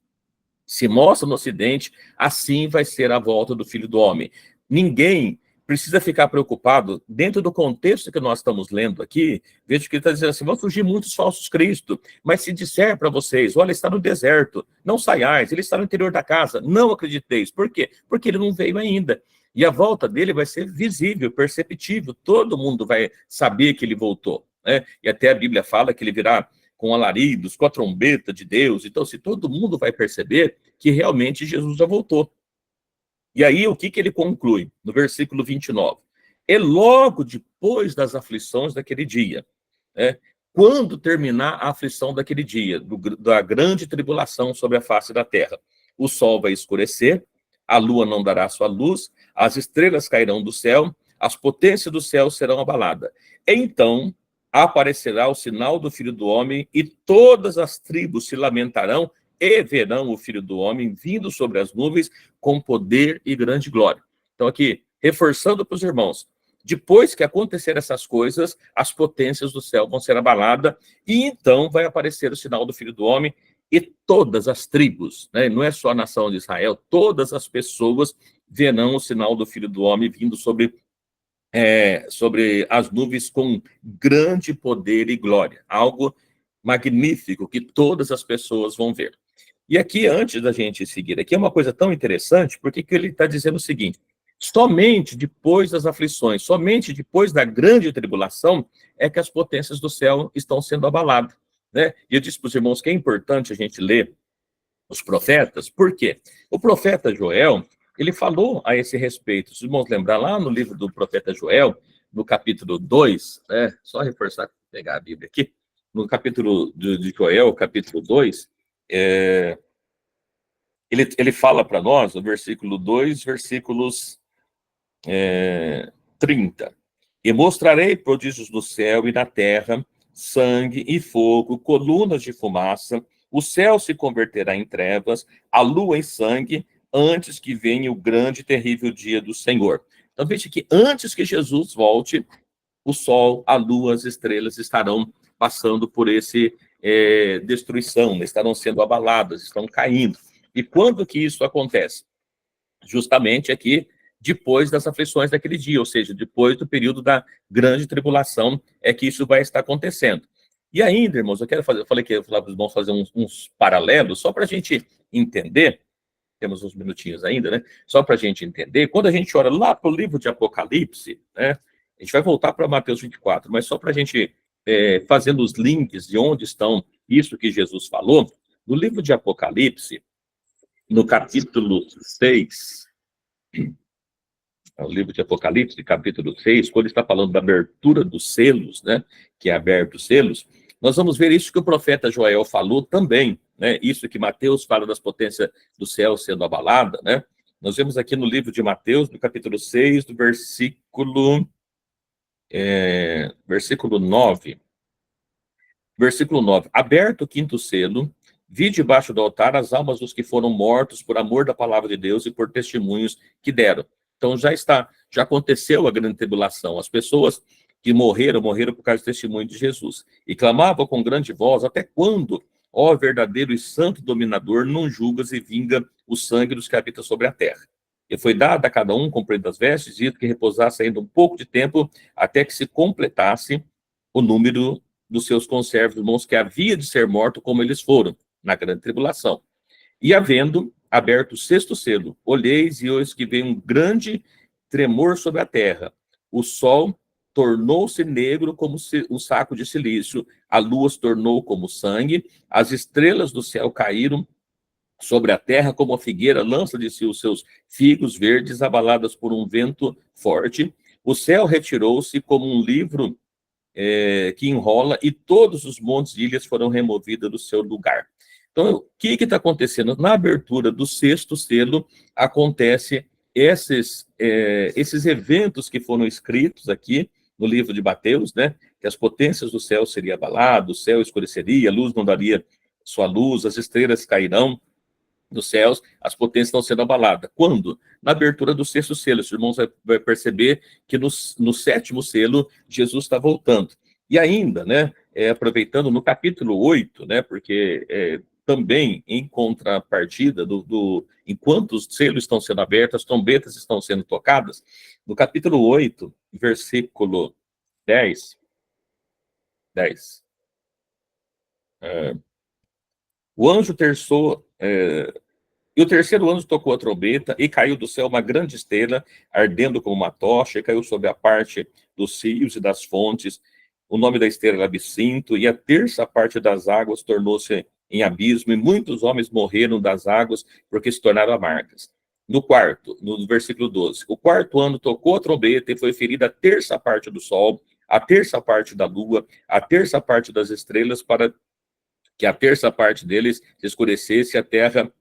se mostra no Ocidente, assim vai ser a volta do Filho do Homem. Ninguém precisa ficar preocupado, dentro do contexto que nós estamos lendo aqui, veja que ele está dizendo assim, vão surgir muitos falsos cristos, mas se disser para vocês, olha, está no deserto, não saiais, ele está no interior da casa, não acrediteis. Por quê? Porque ele não veio ainda. E a volta dele vai ser visível, perceptível, todo mundo vai saber que ele voltou, né? E até a Bíblia fala que ele virá com alaridos, com a trombeta de Deus. Então, se todo mundo vai perceber que realmente Jesus já voltou. E aí, o que ele conclui? No versículo 29. E logo depois das aflições daquele dia, né, quando terminar a aflição daquele dia, da grande tribulação sobre a face da terra, o sol vai escurecer, a lua não dará sua luz, as estrelas cairão do céu, as potências do céu serão abaladas. Então aparecerá o sinal do Filho do Homem, e todas as tribos se lamentarão e verão o Filho do Homem vindo sobre as nuvens com poder e grande glória. Então aqui, reforçando para os irmãos, depois que acontecer essas coisas, as potências do céu vão ser abaladas, e então vai aparecer o sinal do Filho do Homem, e todas as tribos, né, não é só a nação de Israel, todas as pessoas verão o sinal do Filho do Homem vindo sobre as nuvens com grande poder e glória. Algo magnífico que todas as pessoas vão ver. E aqui, antes da gente seguir aqui, é uma coisa tão interessante, porque ele está dizendo o seguinte, somente depois das aflições, somente depois da grande tribulação, é que as potências do céu estão sendo abaladas, né? E eu disse para os irmãos que é importante a gente ler os profetas, por quê? O profeta Joel, ele falou a esse respeito. Se os irmãos lembrar lá no livro do profeta Joel, no capítulo 2, só reforçar, pegar a Bíblia aqui, no capítulo de Joel, capítulo 2, ele fala para nós, no versículo 2, versículos 30. E mostrarei prodígios no céu e na terra, sangue e fogo, colunas de fumaça, o céu se converterá em trevas, a lua em sangue, antes que venha o grande e terrível dia do Senhor. Então veja que antes que Jesus volte, o sol, a lua, as estrelas estarão passando por destruição, estarão sendo abaladas, estão caindo. E quando que isso acontece? Justamente aqui, depois das aflições daquele dia, ou seja, depois do período da grande tribulação, é que isso vai estar acontecendo. E ainda, irmãos, eu falei que eu falava para os irmãos fazer uns paralelos, só para a gente entender, temos uns minutinhos ainda, né? Só para a gente entender, quando a gente olha lá para o livro de Apocalipse, né? A gente vai voltar para Mateus 24, mas só para a gente fazendo os links de onde estão isso que Jesus falou, no livro de Apocalipse, no capítulo 6, o livro de Apocalipse, capítulo 6, quando ele está falando da abertura dos selos, né, que é aberto os selos, nós vamos ver isso que o profeta Joel falou também, né, isso que Mateus fala das potências do céu sendo abalada, né, nós vemos aqui no livro de Mateus, no capítulo 6, do versículo 9. Versículo 9. Aberto o quinto selo, vi debaixo do altar as almas dos que foram mortos por amor da palavra de Deus e por testemunhos que deram. Então já aconteceu a grande tribulação. As pessoas que morreram por causa do testemunho de Jesus. E clamavam com grande voz: até quando, ó verdadeiro e santo dominador, não julgas e vinga o sangue dos que habitam sobre a terra? E foi dado a cada um comprido as vestes, dito que repousasse ainda um pouco de tempo, até que se completasse o número dos seus conservos, irmãos, que havia de ser morto como eles foram, na grande tribulação. E havendo aberto o sexto selo, olheis e eis que veio um grande tremor sobre a terra. O sol tornou-se negro como um saco de silício, a lua se tornou como sangue, as estrelas do céu caíram sobre a terra como a figueira lança de si os seus figos verdes, abaladas por um vento forte. O céu retirou-se como um livro que enrola, e todos os montes e ilhas foram removidos do seu lugar. Então, o que está acontecendo? Na abertura do sexto selo, acontece esses eventos que foram escritos aqui no livro de Mateus, né? Que as potências do céu seriam abaladas, o céu escureceria, a luz não daria sua luz, as estrelas cairão dos céus, as potências estão sendo abaladas. Quando? Na abertura do sexto selo. Os irmãos vai perceber que no sétimo selo, Jesus está voltando. E ainda, né, aproveitando no capítulo 8, né, porque também em contrapartida enquanto os selos estão sendo abertos, as trombetas estão sendo tocadas, no capítulo 8, versículo 10, o anjo e o terceiro anjo tocou a trombeta, e caiu do céu uma grande estrela, ardendo como uma tocha, e caiu sobre a parte dos rios e das fontes. O nome da estrela era Absinto, e a terça parte das águas tornou-se em abismo, e muitos homens morreram das águas, porque se tornaram amargas. No versículo 12, o quarto ano tocou a trombeta, e foi ferida a terça parte do sol, a terça parte da lua, a terça parte das estrelas, para que a terça parte deles se escurecesse, a terra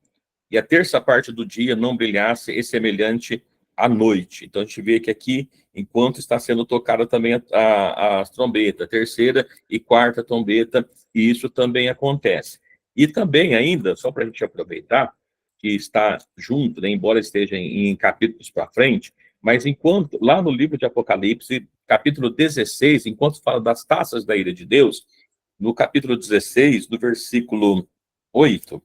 e a terça parte do dia não brilhasse, e semelhante à noite. Então a gente vê que aqui, enquanto está sendo tocada também a trombeta, a terceira e quarta trombeta, e isso também acontece. E também ainda, só para a gente aproveitar, que está junto, né, embora esteja em capítulos para frente, mas enquanto, lá no livro de Apocalipse, capítulo 16, enquanto fala das taças da ira de Deus, no capítulo 16, do versículo 8,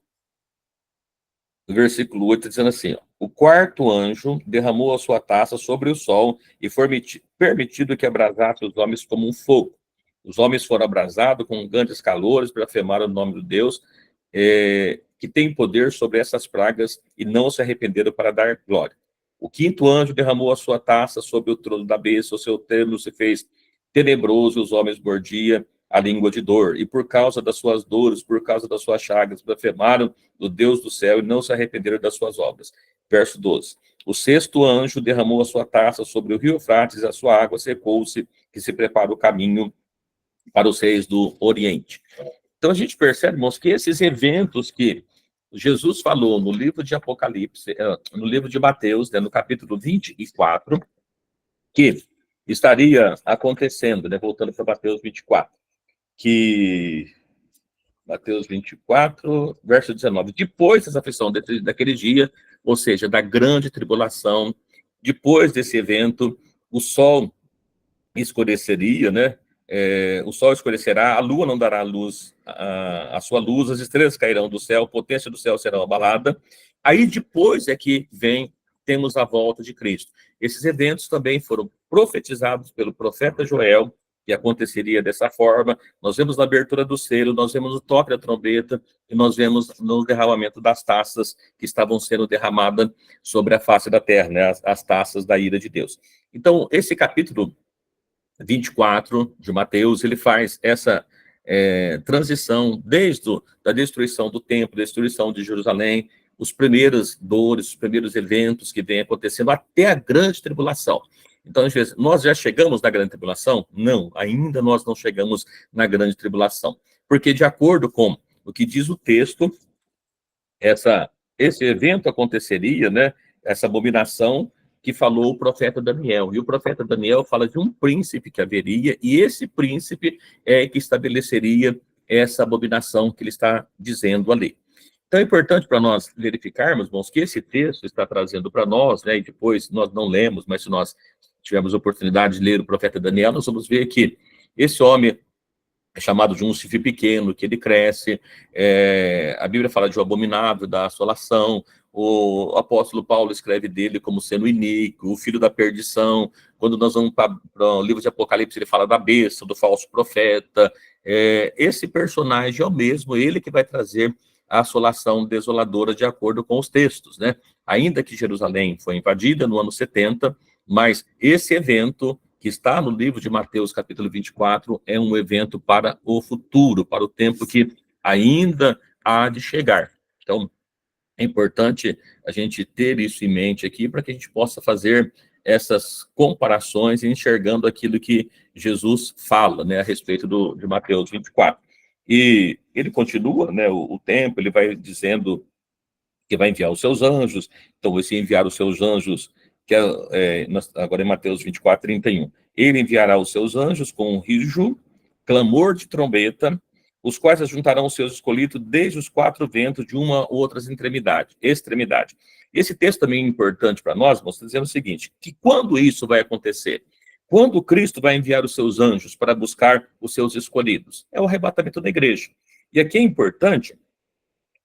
no versículo 8, dizendo assim: ó, o quarto anjo derramou a sua taça sobre o sol, e foi permitido que abrasasse os homens como um fogo. Os homens foram abrasados com grandes calores, blasfemaram o nome de Deus, que tem poder sobre essas pragas, e não se arrependeram para dar glória. O quinto anjo derramou a sua taça sobre o trono da besta, o seu terno se fez tenebroso, os homens mordiam a língua de dor, e por causa das suas dores, por causa das suas chagas, blasfemaram do Deus do céu e não se arrependeram das suas obras. Verso 12. O sexto anjo derramou a sua taça sobre o rio Eufrates, a sua água secou-se, que se prepara o caminho para os reis do Oriente. Então a gente percebe, irmãos, que esses eventos que Jesus falou no livro de Apocalipse, no livro de Mateus, né, no capítulo 24, que estaria acontecendo, né, voltando para Mateus 24, que Mateus 24, verso 19, depois dessa aflição daquele dia, ou seja, da grande tribulação, depois desse evento, o sol escureceria, né? O sol escurecerá, a lua não dará luz, a sua luz, as estrelas cairão do céu, a potência do céu será abalada. Aí depois é que temos a volta de Cristo. Esses eventos também foram profetizados pelo profeta Joel, que aconteceria dessa forma. Nós vemos na abertura do selo, nós vemos o toque da trombeta, e nós vemos no derramamento das taças que estavam sendo derramadas sobre a face da terra, né? As taças da ira de Deus. Então, esse capítulo 24 de Mateus, ele faz essa transição desde a destruição do templo, destruição de Jerusalém, os primeiros dores, os primeiros eventos que vêm acontecendo até a grande tribulação. Então, às vezes, nós já chegamos na grande tribulação? Não, ainda nós não chegamos na grande tribulação. Porque, de acordo com o que diz o texto, esse evento aconteceria, né? Essa abominação que falou o profeta Daniel. E o profeta Daniel fala de um príncipe que haveria, e esse príncipe é que estabeleceria essa abominação que ele está dizendo ali. Então é importante para nós verificarmos, irmãos, que esse texto está trazendo para nós, né, e depois nós não lemos, mas se nós tivermos a oportunidade de ler o profeta Daniel, nós vamos ver que esse homem é chamado de um chifre pequeno, que ele cresce, a Bíblia fala de um abominável, da assolação, o apóstolo Paulo escreve dele como sendo iníquo, o filho da perdição. Quando nós vamos para o livro de Apocalipse, ele fala da besta, do falso profeta. Esse personagem é o mesmo, ele que vai trazer a assolação desoladora de acordo com os textos, né? Ainda que Jerusalém foi invadida no ano 70, mas esse evento que está no livro de Mateus, capítulo 24, é um evento para o futuro, para o tempo que ainda há de chegar. Então, é importante a gente ter isso em mente aqui, para que a gente possa fazer essas comparações, enxergando aquilo que Jesus fala, né, a respeito de Mateus 24. E ele continua, né, o tempo, ele vai dizendo que vai enviar os seus anjos. Então, esse enviar os seus anjos, que agora é Mateus 24, 31. Ele enviará os seus anjos com um rijo, clamor de trombeta, os quais ajuntarão os seus escolhidos desde os quatro ventos de uma ou outra extremidade. Esse texto também é importante para nós, irmãos, dizendo o seguinte, que quando isso vai acontecer? Quando Cristo vai enviar os seus anjos para buscar os seus escolhidos? É o arrebatamento da igreja. E aqui é importante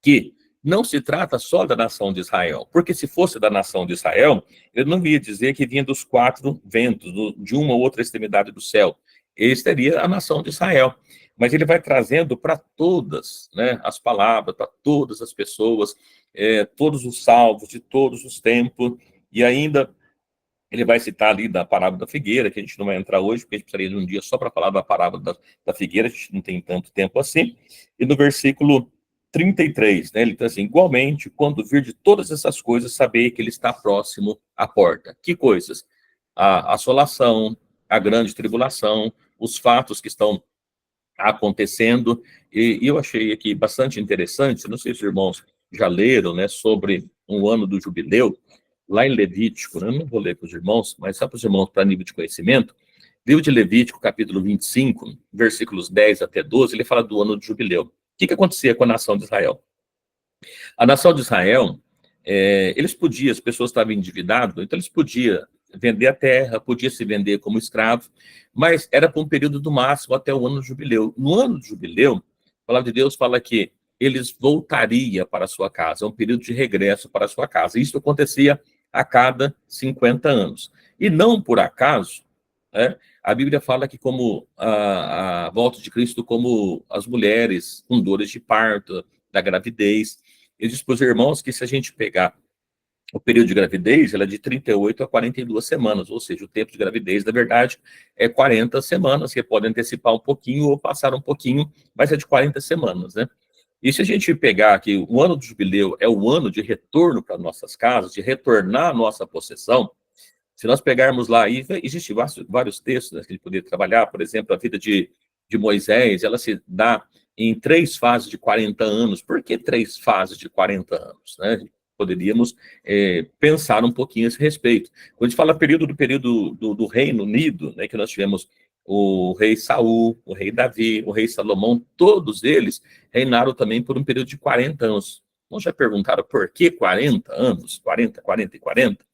que não se trata só da nação de Israel, porque se fosse da nação de Israel, ele não ia dizer que vinha dos quatro ventos, de uma ou outra extremidade do céu. Esse seria a nação de Israel. Mas ele vai trazendo para todas, né, as palavras, para todas as pessoas, todos os salvos de todos os tempos, e ainda ele vai citar ali da parábola da figueira, que a gente não vai entrar hoje, porque a gente precisaria de um dia só para falar da parábola da figueira, a gente não tem tanto tempo assim. E no versículo 33, né, ele diz assim, igualmente, quando vir de todas essas coisas, saber que ele está próximo à porta. Que coisas? A assolação, a grande tribulação, os fatos que estão acontecendo, e eu achei aqui bastante interessante, não sei se os irmãos já leram, né, sobre um ano do jubileu, lá em Levítico, né, eu não vou ler para os irmãos, mas só para os irmãos para nível de conhecimento, livro de Levítico, capítulo 25, versículos 10 até 12, ele fala do ano do jubileu. O que acontecia com a nação de Israel? A nação de Israel, as pessoas estavam endividadas, então eles podiam vender a terra, podia se vender como escravo, mas era por um período do máximo até o ano do jubileu. No ano do jubileu, a palavra de Deus fala que eles voltariam para a sua casa, é um período de regresso para a sua casa. Isso acontecia a cada 50 anos. E não por acaso, a Bíblia fala que como a volta de Cristo, como as mulheres com dores de parto, da gravidez. Eu disse para os irmãos que se a gente pegar o período de gravidez, ela é de 38 a 42 semanas, ou seja, o tempo de gravidez, na verdade, é 40 semanas, que pode antecipar um pouquinho ou passar um pouquinho, mas é de 40 semanas, né? E se a gente pegar aqui, o ano do jubileu é o ano de retorno para nossas casas, de retornar à nossa possessão, se nós pegarmos lá, e existem vários textos, né, que a gente poderia trabalhar, por exemplo, a vida de de Moisés, ela se dá em 3 fases de 40 anos. Por que 3 fases de 40 anos? Né? Poderíamos pensar um pouquinho a esse respeito. Quando a gente fala período do Reino Unido, né, que nós tivemos o rei Saul, o rei Davi, o rei Salomão, todos eles reinaram também por um período de 40 anos. Então já perguntaram por que 40 anos? 40, 40 e 40?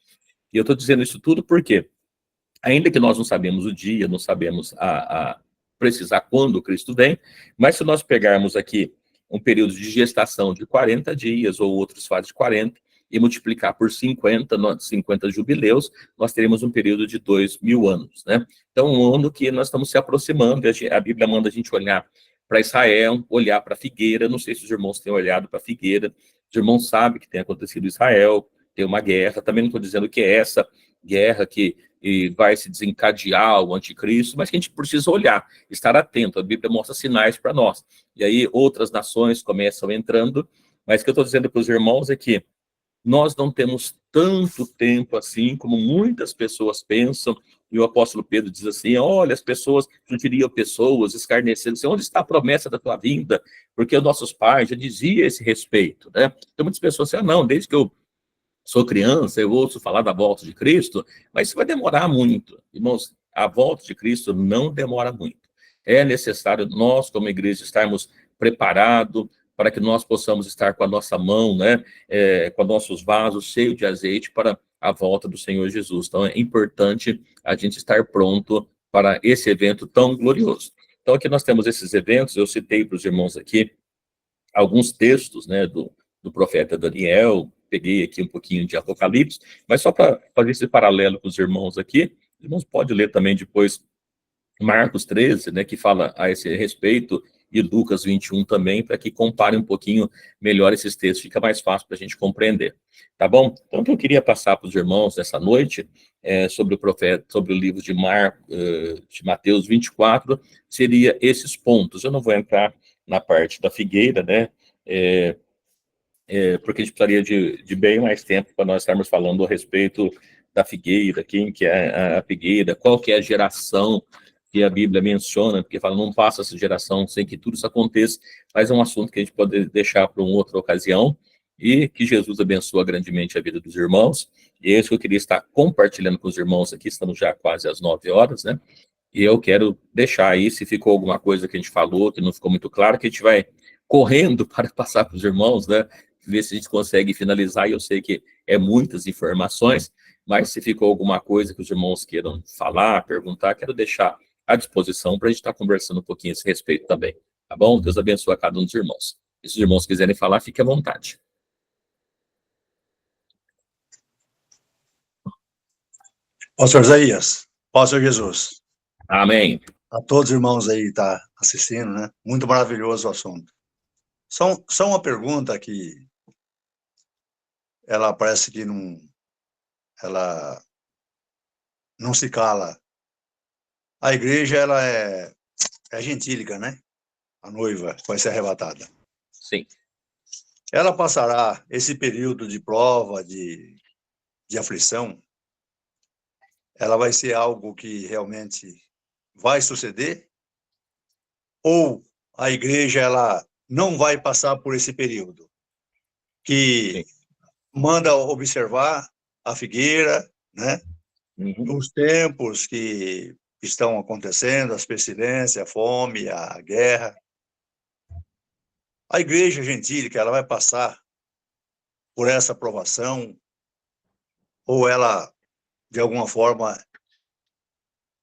E eu estou dizendo isso tudo porque, ainda que nós não sabemos o dia, não sabemos precisar quando Cristo vem, mas se nós pegarmos aqui um período de gestação de 40 dias, ou outros fazem de 40, e multiplicar por 50 jubileus, nós teremos um período de 2.000 anos, né? Então, um ano que nós estamos se aproximando, a Bíblia manda a gente olhar para Israel, olhar para a figueira. Não sei se os irmãos têm olhado para a figueira, os irmãos sabem que tem acontecido em Israel, tem uma guerra. Também não estou dizendo que é essa guerra que vai se desencadear o anticristo, mas que a gente precisa olhar, estar atento. A Bíblia mostra sinais para nós. E aí outras nações começam entrando, mas o que eu estou dizendo para os irmãos é que nós não temos tanto tempo assim, como muitas pessoas pensam, e o apóstolo Pedro diz assim: olha, as pessoas sugeriam pessoas, escarnecendo, assim, onde está a promessa da tua vinda? Porque os nossos pais já diziam esse respeito, né? Então muitas pessoas dizem, não, desde que eu sou criança, eu ouço falar da volta de Cristo, mas isso vai demorar muito. Irmãos, a volta de Cristo não demora muito. É necessário nós, como igreja, estarmos preparados para que nós possamos estar com a nossa mão, né, com nossos vasos cheios de azeite para a volta do Senhor Jesus. Então, é importante a gente estar pronto para esse evento tão glorioso. Então, aqui nós temos esses eventos. Eu citei para os irmãos aqui alguns textos, né, do profeta Daniel, peguei aqui um pouquinho de Apocalipse, mas só para fazer esse paralelo com os irmãos aqui, os irmãos podem ler também depois Marcos 13, né, que fala a esse respeito, e Lucas 21 também, para que comparem um pouquinho melhor esses textos, fica mais fácil para a gente compreender, tá bom? Então, o que eu queria passar para os irmãos nessa noite, sobre o profeta, sobre o livro de Mateus 24, seria esses pontos. Eu não vou entrar na parte da figueira, né, porque a gente precisaria de bem mais tempo para nós estarmos falando a respeito da figueira, quem que é a figueira, qual que é a geração que a Bíblia menciona, porque fala, não passa essa geração sem que tudo isso aconteça, mas é um assunto que a gente pode deixar para uma outra ocasião, e que Jesus abençoa grandemente a vida dos irmãos, e é isso que eu queria estar compartilhando com os irmãos aqui. Estamos já quase às 9 horas, né, e eu quero deixar aí, se ficou alguma coisa que a gente falou, que não ficou muito claro, que a gente vai correndo para passar para os irmãos, né, ver se a gente consegue finalizar. E eu sei que é muitas informações, mas se ficou alguma coisa que os irmãos queiram falar, perguntar, quero deixar à disposição para a gente estar conversando um pouquinho a esse respeito também, tá bom? Deus abençoe a cada um dos irmãos. E se os irmãos quiserem falar, fique à vontade. Pastor Isaías, Pastor Jesus. Amém. A todos os irmãos aí que estão assistindo, né? Muito maravilhoso o assunto. Só uma pergunta que ela parece que ela não se cala. A igreja, ela é gentílica, né? A noiva vai ser arrebatada. Sim. Ela passará esse período de prova, de aflição. Ela vai ser algo que realmente vai suceder? Ou a igreja, ela não vai passar por esse período? Que Sim. manda observar a figueira, né? Uhum. Os tempos que estão acontecendo, as pestilências, a fome, a guerra. A igreja gentílica, ela vai passar por essa provação, ou ela, de alguma forma,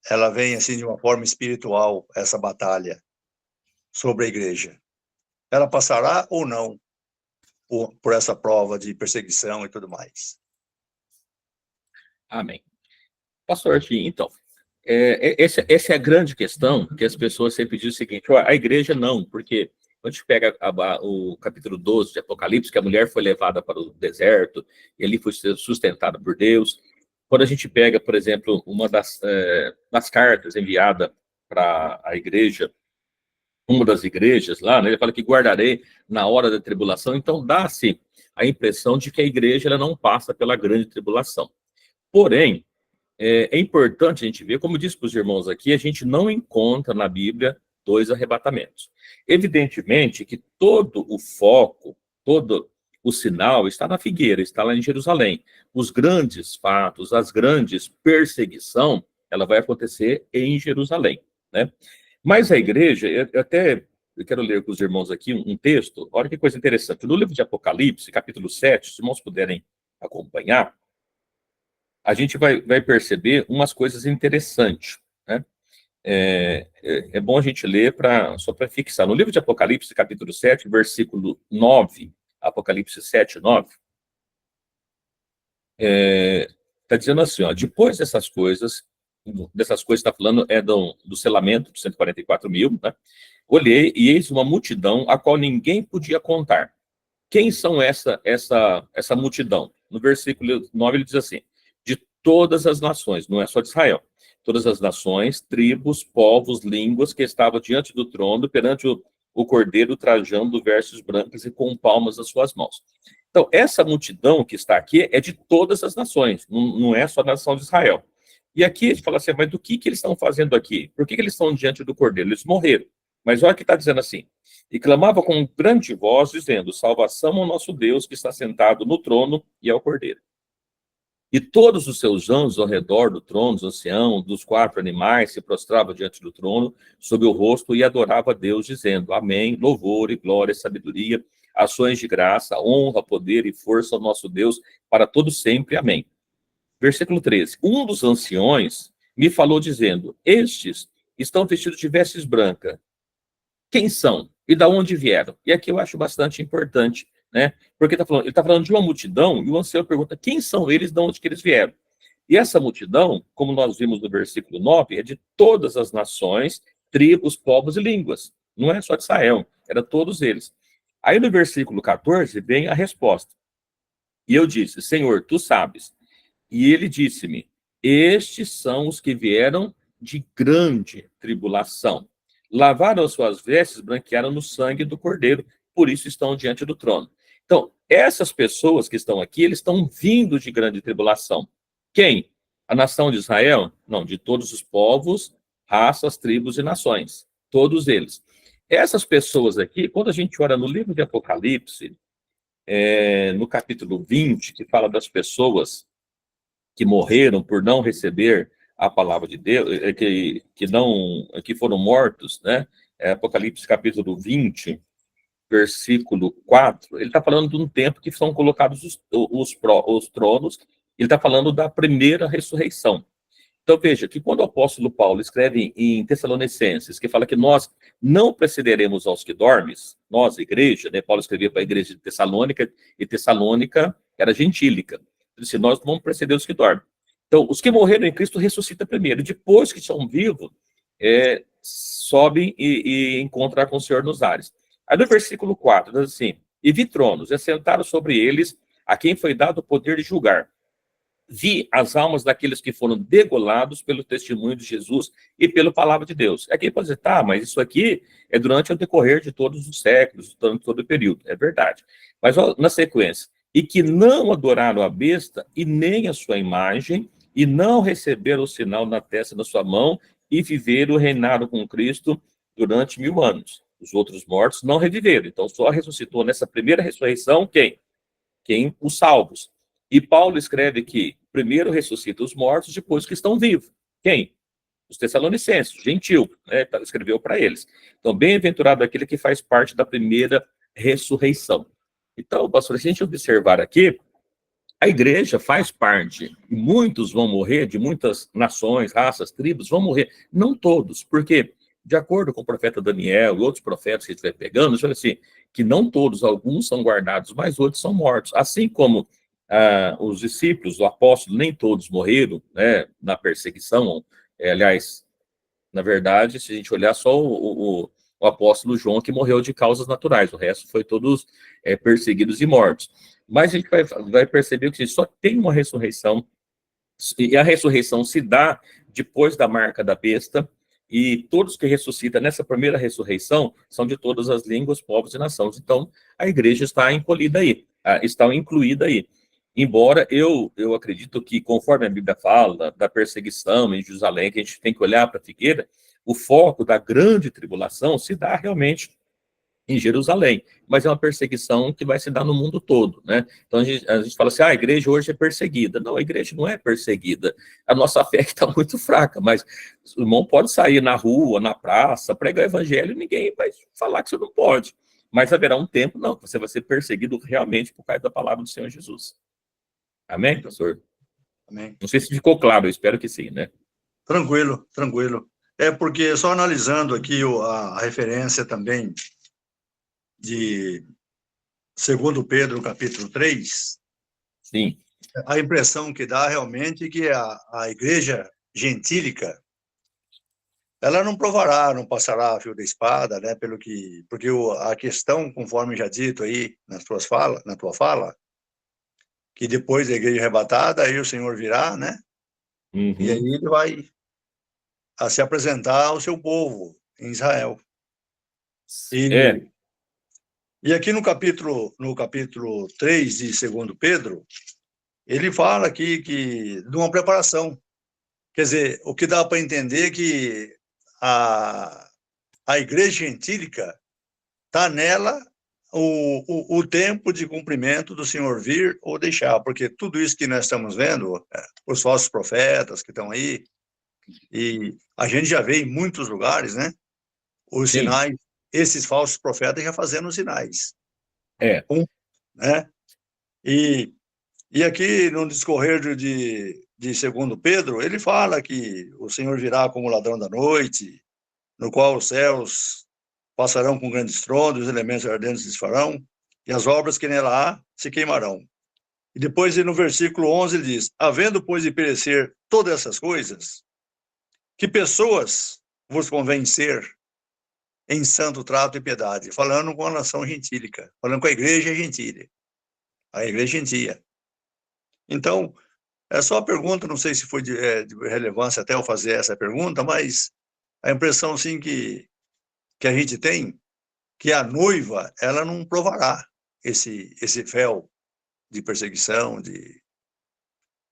ela vem assim de uma forma espiritual, essa batalha sobre a igreja? Ela passará ou não por essa prova de perseguição e tudo mais? Amém. Pastor Artim, então, essa é a grande questão, que as pessoas sempre dizem o seguinte: a igreja não, porque quando a gente pega o capítulo 12 de Apocalipse, que a mulher foi levada para o deserto, e ali foi sustentada por Deus. Quando a gente pega, por exemplo, uma das cartas enviada para a igreja, uma das igrejas lá, né, ele fala que guardarei na hora da tribulação. Então dá-se a impressão de que a igreja ela não passa pela grande tribulação. Porém, é importante a gente ver, como eu disse para os irmãos aqui, a gente não encontra na Bíblia 2 arrebatamentos. Evidentemente que todo o foco, todo o sinal está na figueira, está lá em Jerusalém. Os grandes fatos, as grandes perseguição, ela vai acontecer em Jerusalém, né? Mas a igreja, eu quero ler com os irmãos aqui um texto, olha que coisa interessante. No livro de Apocalipse, capítulo 7, se os irmãos puderem acompanhar, a gente vai perceber umas coisas interessantes, né? É bom a gente ler só para fixar. No livro de Apocalipse, capítulo 7, versículo 9, Apocalipse 7, 9, está dizendo assim, ó, depois dessas coisas está falando do selamento dos 144 mil, né? Olhei e eis uma multidão a qual ninguém podia contar. Quem são essa multidão? No versículo 9 ele diz assim, de todas as nações, não é só de Israel, todas as nações, tribos, povos, línguas que estavam diante do trono, perante o cordeiro trajando vestes brancas e com palmas nas suas mãos. Então, essa multidão que está aqui é de todas as nações, não é só a nação de Israel. E aqui a gente fala assim, mas do que eles estão fazendo aqui? Por que eles estão diante do cordeiro? Eles morreram. Mas olha o que está dizendo assim, e clamava com grande voz, dizendo, salvação ao nosso Deus que está sentado no trono e ao cordeiro. E todos os seus anjos ao redor do trono, dos anciãos, dos 4 animais, se prostravam diante do trono, sob o rosto, e adorava a Deus, dizendo, amém, louvor e glória, sabedoria, ações de graça, honra, poder e força ao nosso Deus, para todo sempre, amém. Versículo 13, um dos anciões me falou, dizendo, estes estão vestidos de vestes brancas. Quem são? E da onde vieram? E aqui eu acho bastante importante, né? Porque ele está falando de uma multidão, e o ancião pergunta, quem são eles, de onde que eles vieram? E essa multidão, como nós vimos no versículo 9, é de todas as nações, tribos, povos e línguas. Não é só de Israel, era todos eles. Aí no versículo 14 vem a resposta. E eu disse, Senhor, tu sabes. E ele disse-me, estes são os que vieram de grande tribulação. Lavaram as suas vestes, branquearam no sangue do cordeiro, por isso estão diante do trono. Então, essas pessoas que estão aqui, eles estão vindo de grande tribulação. Quem? A nação de Israel? Não, de todos os povos, raças, tribos e nações. Todos eles. Essas pessoas aqui, quando a gente olha no livro de Apocalipse, no capítulo 20, que fala das pessoas que morreram por não receber a palavra de Deus, que foram mortos, né? Apocalipse capítulo 20, versículo 4, ele está falando de um tempo que são colocados os tronos, ele está falando da primeira ressurreição. Então veja que quando o apóstolo Paulo escreve em Tessalonicenses, que fala que nós não precederemos aos que dormes, nós, igreja, né? Paulo escrevia para a igreja de Tessalônica, e Tessalônica era gentílica. Ele disse, nós não vamos preceder os que dormem. Então, os que morreram em Cristo ressuscitam primeiro. Depois que estão vivos, sobem e encontram com o Senhor nos ares. Aí no versículo 4, diz assim, e vi tronos, e assentaram sobre eles a quem foi dado o poder de julgar. Vi as almas daqueles que foram degolados pelo testemunho de Jesus e pela palavra de Deus. Aqui pode dizer, tá, mas isso aqui é durante o decorrer de todos os séculos, durante todo o período. É verdade. Mas ó, na sequência, e que não adoraram a besta e nem a sua imagem, e não receberam o sinal na testa da sua mão, e viveram, reinaram com Cristo durante 1000 anos. Os outros mortos não reviveram. Então, só ressuscitou nessa primeira ressurreição quem? Os salvos. E Paulo escreve que primeiro ressuscita os mortos, depois que estão vivos. Quem? Os Tessalonicenses, gentil, né? Escreveu para eles. Então, bem-aventurado aquele que faz parte da primeira ressurreição. Então, pastor, se a gente observar aqui, a igreja faz parte, e muitos vão morrer, de muitas nações, raças, tribos, vão morrer. Não todos, porque, de acordo com o profeta Daniel e outros profetas que a gente vai pegando, diz assim, que não todos, alguns são guardados, mas outros são mortos. Assim como os discípulos, o apóstolo, nem todos morreram, né, na perseguição. Aliás, na verdade, se a gente olhar só o apóstolo João, que morreu de causas naturais, o resto foi todos perseguidos e mortos. Mas a gente vai perceber que só tem uma ressurreição, e a ressurreição se dá depois da marca da besta, e todos que ressuscitam nessa primeira ressurreição são de todas as línguas, povos e nações. Então, a igreja está incluída aí. Embora eu acredito que, conforme a Bíblia fala, da perseguição em Jerusalém, que a gente tem que olhar para a figueira, o foco da grande tribulação se dá realmente em Jerusalém, mas é uma perseguição que vai se dar no mundo todo, né? Então a gente fala assim, a igreja hoje é perseguida. Não, a igreja não é perseguida. A nossa fé está muito fraca, mas o irmão pode sair na rua, na praça, pregar o evangelho, ninguém vai falar que você não pode. Mas haverá um tempo, não, que você vai ser perseguido realmente por causa da palavra do Senhor Jesus. Amém, pastor? Amém. Não sei se ficou claro, eu espero que sim, né? Tranquilo, tranquilo. É porque, só analisando aqui a referência também de 2 Pedro, capítulo 3, Sim. a impressão que dá realmente é que a igreja gentílica, ela não provará, não passará a fio da espada, né? Porque a questão, conforme já dito aí na tua fala, que depois da igreja arrebatada, aí o Senhor virá, né? Uhum. E aí ele vai se apresentar ao seu povo em Israel. E aqui no capítulo 3 de 2 Pedro, ele fala aqui de uma preparação. Quer dizer, o que dá para entender é que a igreja gentílica está nela o tempo de cumprimento do Senhor vir ou deixar, porque tudo isso que nós estamos vendo, os falsos profetas que estão aí, e a gente já vê em muitos lugares, né? Os Sim. sinais, esses falsos profetas já fazendo sinais. Né? E aqui, no discorrer de 2 Pedro, ele fala que o Senhor virá como ladrão da noite, no qual os céus passarão com grande estrondo, os elementos ardentes se desfarão, e as obras que nela há se queimarão. E depois, no versículo 11, ele diz, havendo, pois, de perecer todas essas coisas, que pessoas vos convém ser em santo trato e piedade, falando com a nação gentílica, falando com a igreja gentília, a igreja gentia. Então, é só a pergunta, não sei se foi de relevância até eu fazer essa pergunta, mas a impressão, sim, que a gente tem, que a noiva, ela não provará esse fel de perseguição,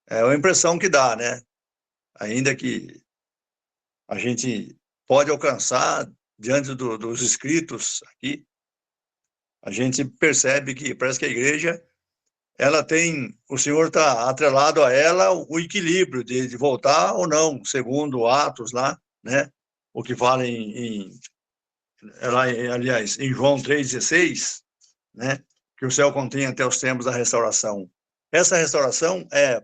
é a impressão que dá, né? Ainda que a gente pode alcançar, diante dos escritos aqui, a gente percebe que parece que a igreja, ela tem, o Senhor está atrelado a ela o equilíbrio de voltar ou não, segundo Atos lá, né? O que fala aliás, em João 3,16, né? Que o céu contém até os tempos da restauração. Essa restauração é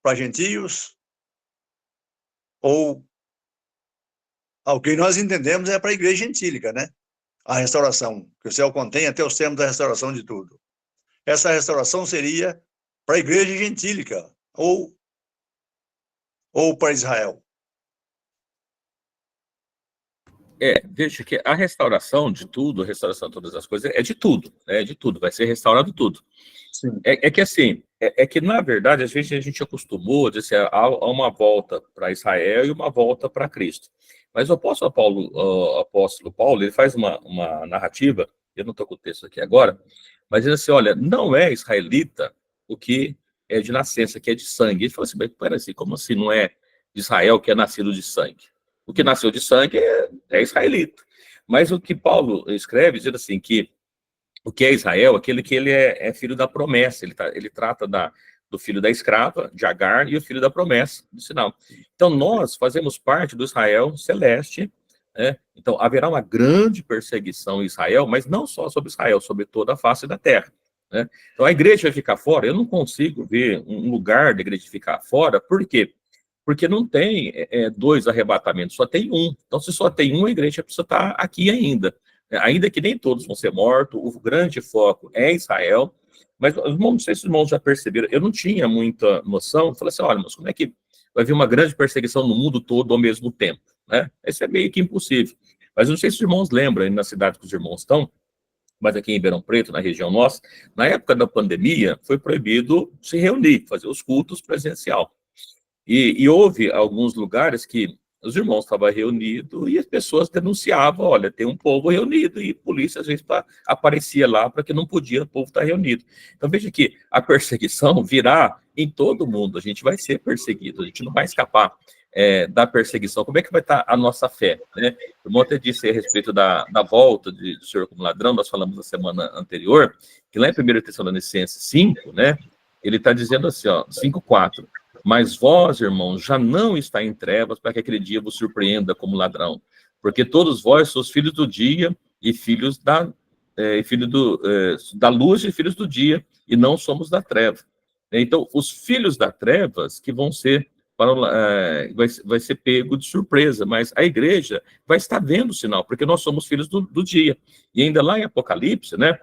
para gentios ou o que nós entendemos é para a igreja gentílica, né? A restauração, que o céu contém até os tempos da restauração de tudo. Essa restauração seria para a igreja gentílica ou para Israel. Veja que a restauração de tudo, a restauração de todas as coisas, é de tudo, né? De tudo, vai ser restaurado tudo. Sim. Que assim, que na verdade, às vezes a gente acostumou a dizer, há uma volta para Israel e uma volta para Cristo. Mas o apóstolo Paulo, ele faz uma narrativa, eu não estou com o texto aqui agora, mas ele diz assim, olha, não é israelita o que é de nascença, que é de sangue. Ele fala assim, mas pera assim, como assim não é de Israel que é nascido de sangue? O que nasceu de sangue é israelita. Mas o que Paulo escreve, diz assim, que o que é Israel, aquele que ele é filho da promessa, ele trata do filho da escrava, de Agar, e o filho da promessa, do sinal. Então, nós fazemos parte do Israel celeste, né? Então, haverá uma grande perseguição em Israel, mas não só sobre Israel, sobre toda a face da terra, né? Então, a igreja vai ficar fora, eu não consigo ver um lugar da igreja ficar fora, por quê? Porque não tem dois arrebatamentos, só tem um. Então, se só tem um, a igreja precisa estar aqui ainda. Ainda que nem todos vão ser mortos, o grande foco é Israel. Mas, não sei se os irmãos já perceberam, eu não tinha muita noção. Eu falei assim, olha, mas como é que vai haver uma grande perseguição no mundo todo ao mesmo tempo? Né? Isso é meio que impossível. Mas não sei se os irmãos lembram, na cidade que os irmãos estão, mas aqui em Ribeirão Preto, na região nossa, na época da pandemia, foi proibido se reunir, fazer os cultos presencial. E houve alguns lugares que os irmãos estavam reunidos e as pessoas denunciavam, olha, tem um povo reunido, e a polícia às vezes aparecia lá para que não podia o povo estar reunido. Então veja que a perseguição virá em todo mundo, a gente vai ser perseguido, a gente não vai escapar. da perseguição, como é que vai estar a nossa fé, né? O irmão até disse a respeito da volta do Senhor como ladrão, nós falamos na semana anterior, que lá em 1 Tessalonicenses 5, né, ele está dizendo assim, ó, 5:4, mas vós, irmãos, já não está em trevas para que aquele dia vos surpreenda como ladrão, porque todos vós sois filhos do dia e filhos da luz e filhos do dia, e não somos da treva. Então, os filhos da trevas que vão ser vai ser pego de surpresa, mas a igreja vai estar vendo o sinal, porque nós somos filhos do dia. E ainda lá em Apocalipse, né,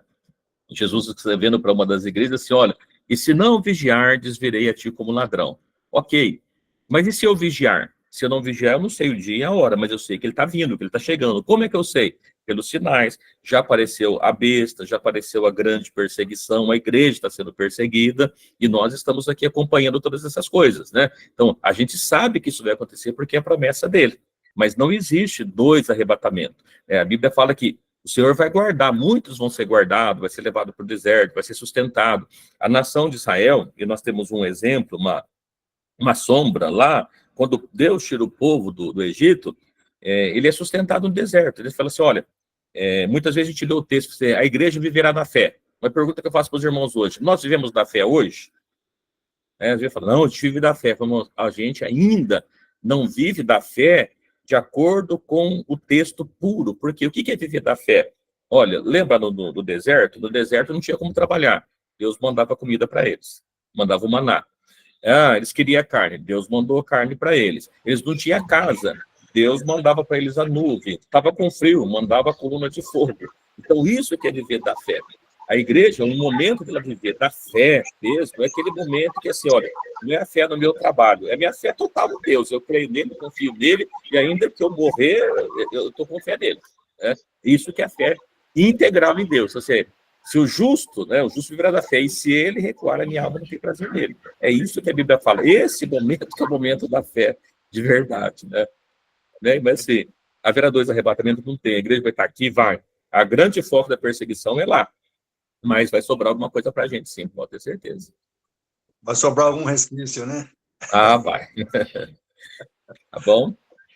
Jesus escrevendo para uma das igrejas assim, olha, e se não vigiardes, virei a ti como ladrão. Ok, mas e se eu vigiar? Se eu não vigiar, eu não sei o dia e a hora, mas eu sei que ele está vindo, que ele está chegando. Como é que eu sei? Pelos sinais. Já apareceu a besta, já apareceu a grande perseguição, a igreja está sendo perseguida, e nós estamos aqui acompanhando todas essas coisas, né? Então, a gente sabe que isso vai acontecer porque é a promessa dele. Mas não existe dois arrebatamentos. A Bíblia fala que o Senhor vai guardar, muitos vão ser guardados, vai ser levado para o deserto, vai ser sustentado. A nação de Israel, e nós temos um exemplo, uma sombra lá, quando Deus tira o povo do Egito, ele é sustentado no deserto. Ele fala assim, olha, muitas vezes a gente lê o texto, a igreja viverá da fé. Uma pergunta que eu faço para os irmãos hoje, nós vivemos da fé hoje? Às vezes fala, não, a gente vive da fé. A gente ainda não vive da fé de acordo com o texto puro, porque o que é viver da fé? Olha, lembra do deserto? No deserto não tinha como trabalhar, Deus mandava comida para eles, mandava o maná. Eles queriam carne, Deus mandou carne para eles. Eles não tinham casa, Deus mandava para eles a nuvem. Estava com frio, mandava a coluna de fogo. Então, isso que é viver da fé. A igreja, um momento de ela viver da fé mesmo, é aquele momento que, assim, olha, não é a fé no meu trabalho, é a minha fé total em Deus. Eu creio nele, confio nele, e ainda que eu morrer, eu estou com fé nele. Isso que é a fé integral em Deus. Ou seja, se o justo viverá da fé, e se ele recuar, a minha alma não tem prazer nele. É isso que a Bíblia fala. Esse momento que é o momento da fé de verdade, né? Mas assim, haverá dois arrebatamentos, não tem. A igreja vai estar aqui, vai. A grande foco da perseguição é lá. Mas vai sobrar alguma coisa para a gente, sim, pode ter certeza. Vai sobrar algum resquício, né? Vai. Tá bom?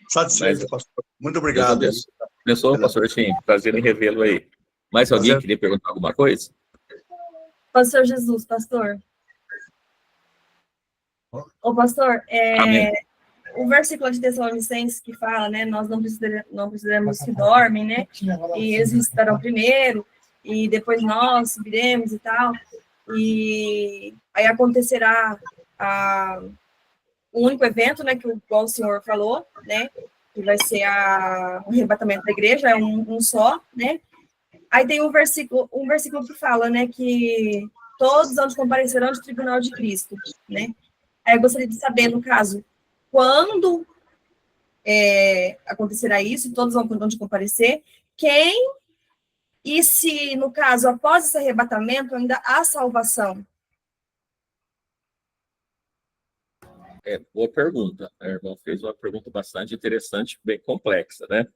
Satisfeito, pastor. Muito obrigado. Deus abençoe, pastor Tim. Prazer em revê-lo aí. Mais alguém queria perguntar alguma coisa? Pastor Jesus, pastor. Ô, pastor, o versículo de Tessalonicenses que fala, né, nós não precisaremos que dormem, né, e eles estarão primeiro, e depois nós subiremos e tal, e aí acontecerá um único evento, né, que o senhor falou, né, que vai ser o arrebatamento da igreja, é um só, né. Aí tem um versículo que fala, né, que todos onde comparecerão de tribunal de Cristo, né. Aí eu gostaria de saber, no caso, quando acontecerá isso, todos vão onde comparecer, quem, e se, no caso, após esse arrebatamento, ainda há salvação? Boa pergunta. A irmã fez uma pergunta bastante interessante, bem complexa, né?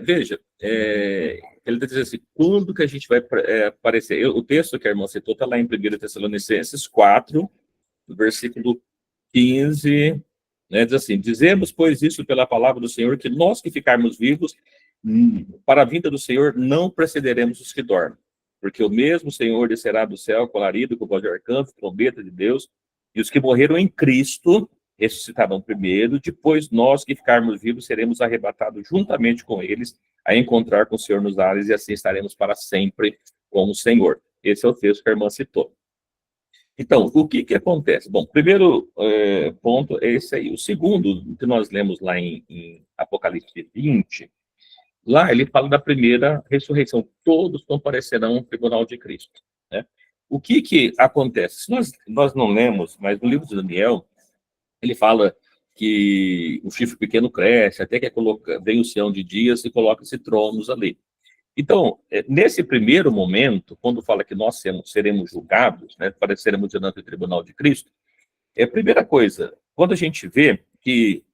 Veja, ele está dizendo assim, quando que a gente vai aparecer? O texto que a irmã citou está lá em 1 Tessalonicenses 4, versículo 15, né, diz assim, dizemos, pois, isso pela palavra do Senhor, que nós que ficarmos vivos, para a vinda do Senhor, não precederemos os que dormem, porque o mesmo Senhor descerá do céu com alarido, com voz de arcanjo, trombeta de Deus, e os que morreram em Cristo ressuscitarão primeiro, depois nós que ficarmos vivos seremos arrebatados juntamente com eles a encontrar com o Senhor nos ares, e assim estaremos para sempre com o Senhor. Esse é o texto que a irmã citou. Então, o que acontece? Bom, primeiro ponto é esse aí. O segundo, que nós lemos lá em Apocalipse 20, lá ele fala da primeira ressurreição. Todos comparecerão ao tribunal de Cristo, né? O que acontece? Se nós não lemos, mas no livro de Daniel, ele fala que o chifre pequeno cresce, até que vem o Sião de dias e coloca-se tronos ali. Então, nesse primeiro momento, quando fala que nós seremos julgados, né, apareceremos diante do tribunal de Cristo, a primeira coisa, quando a gente vê que,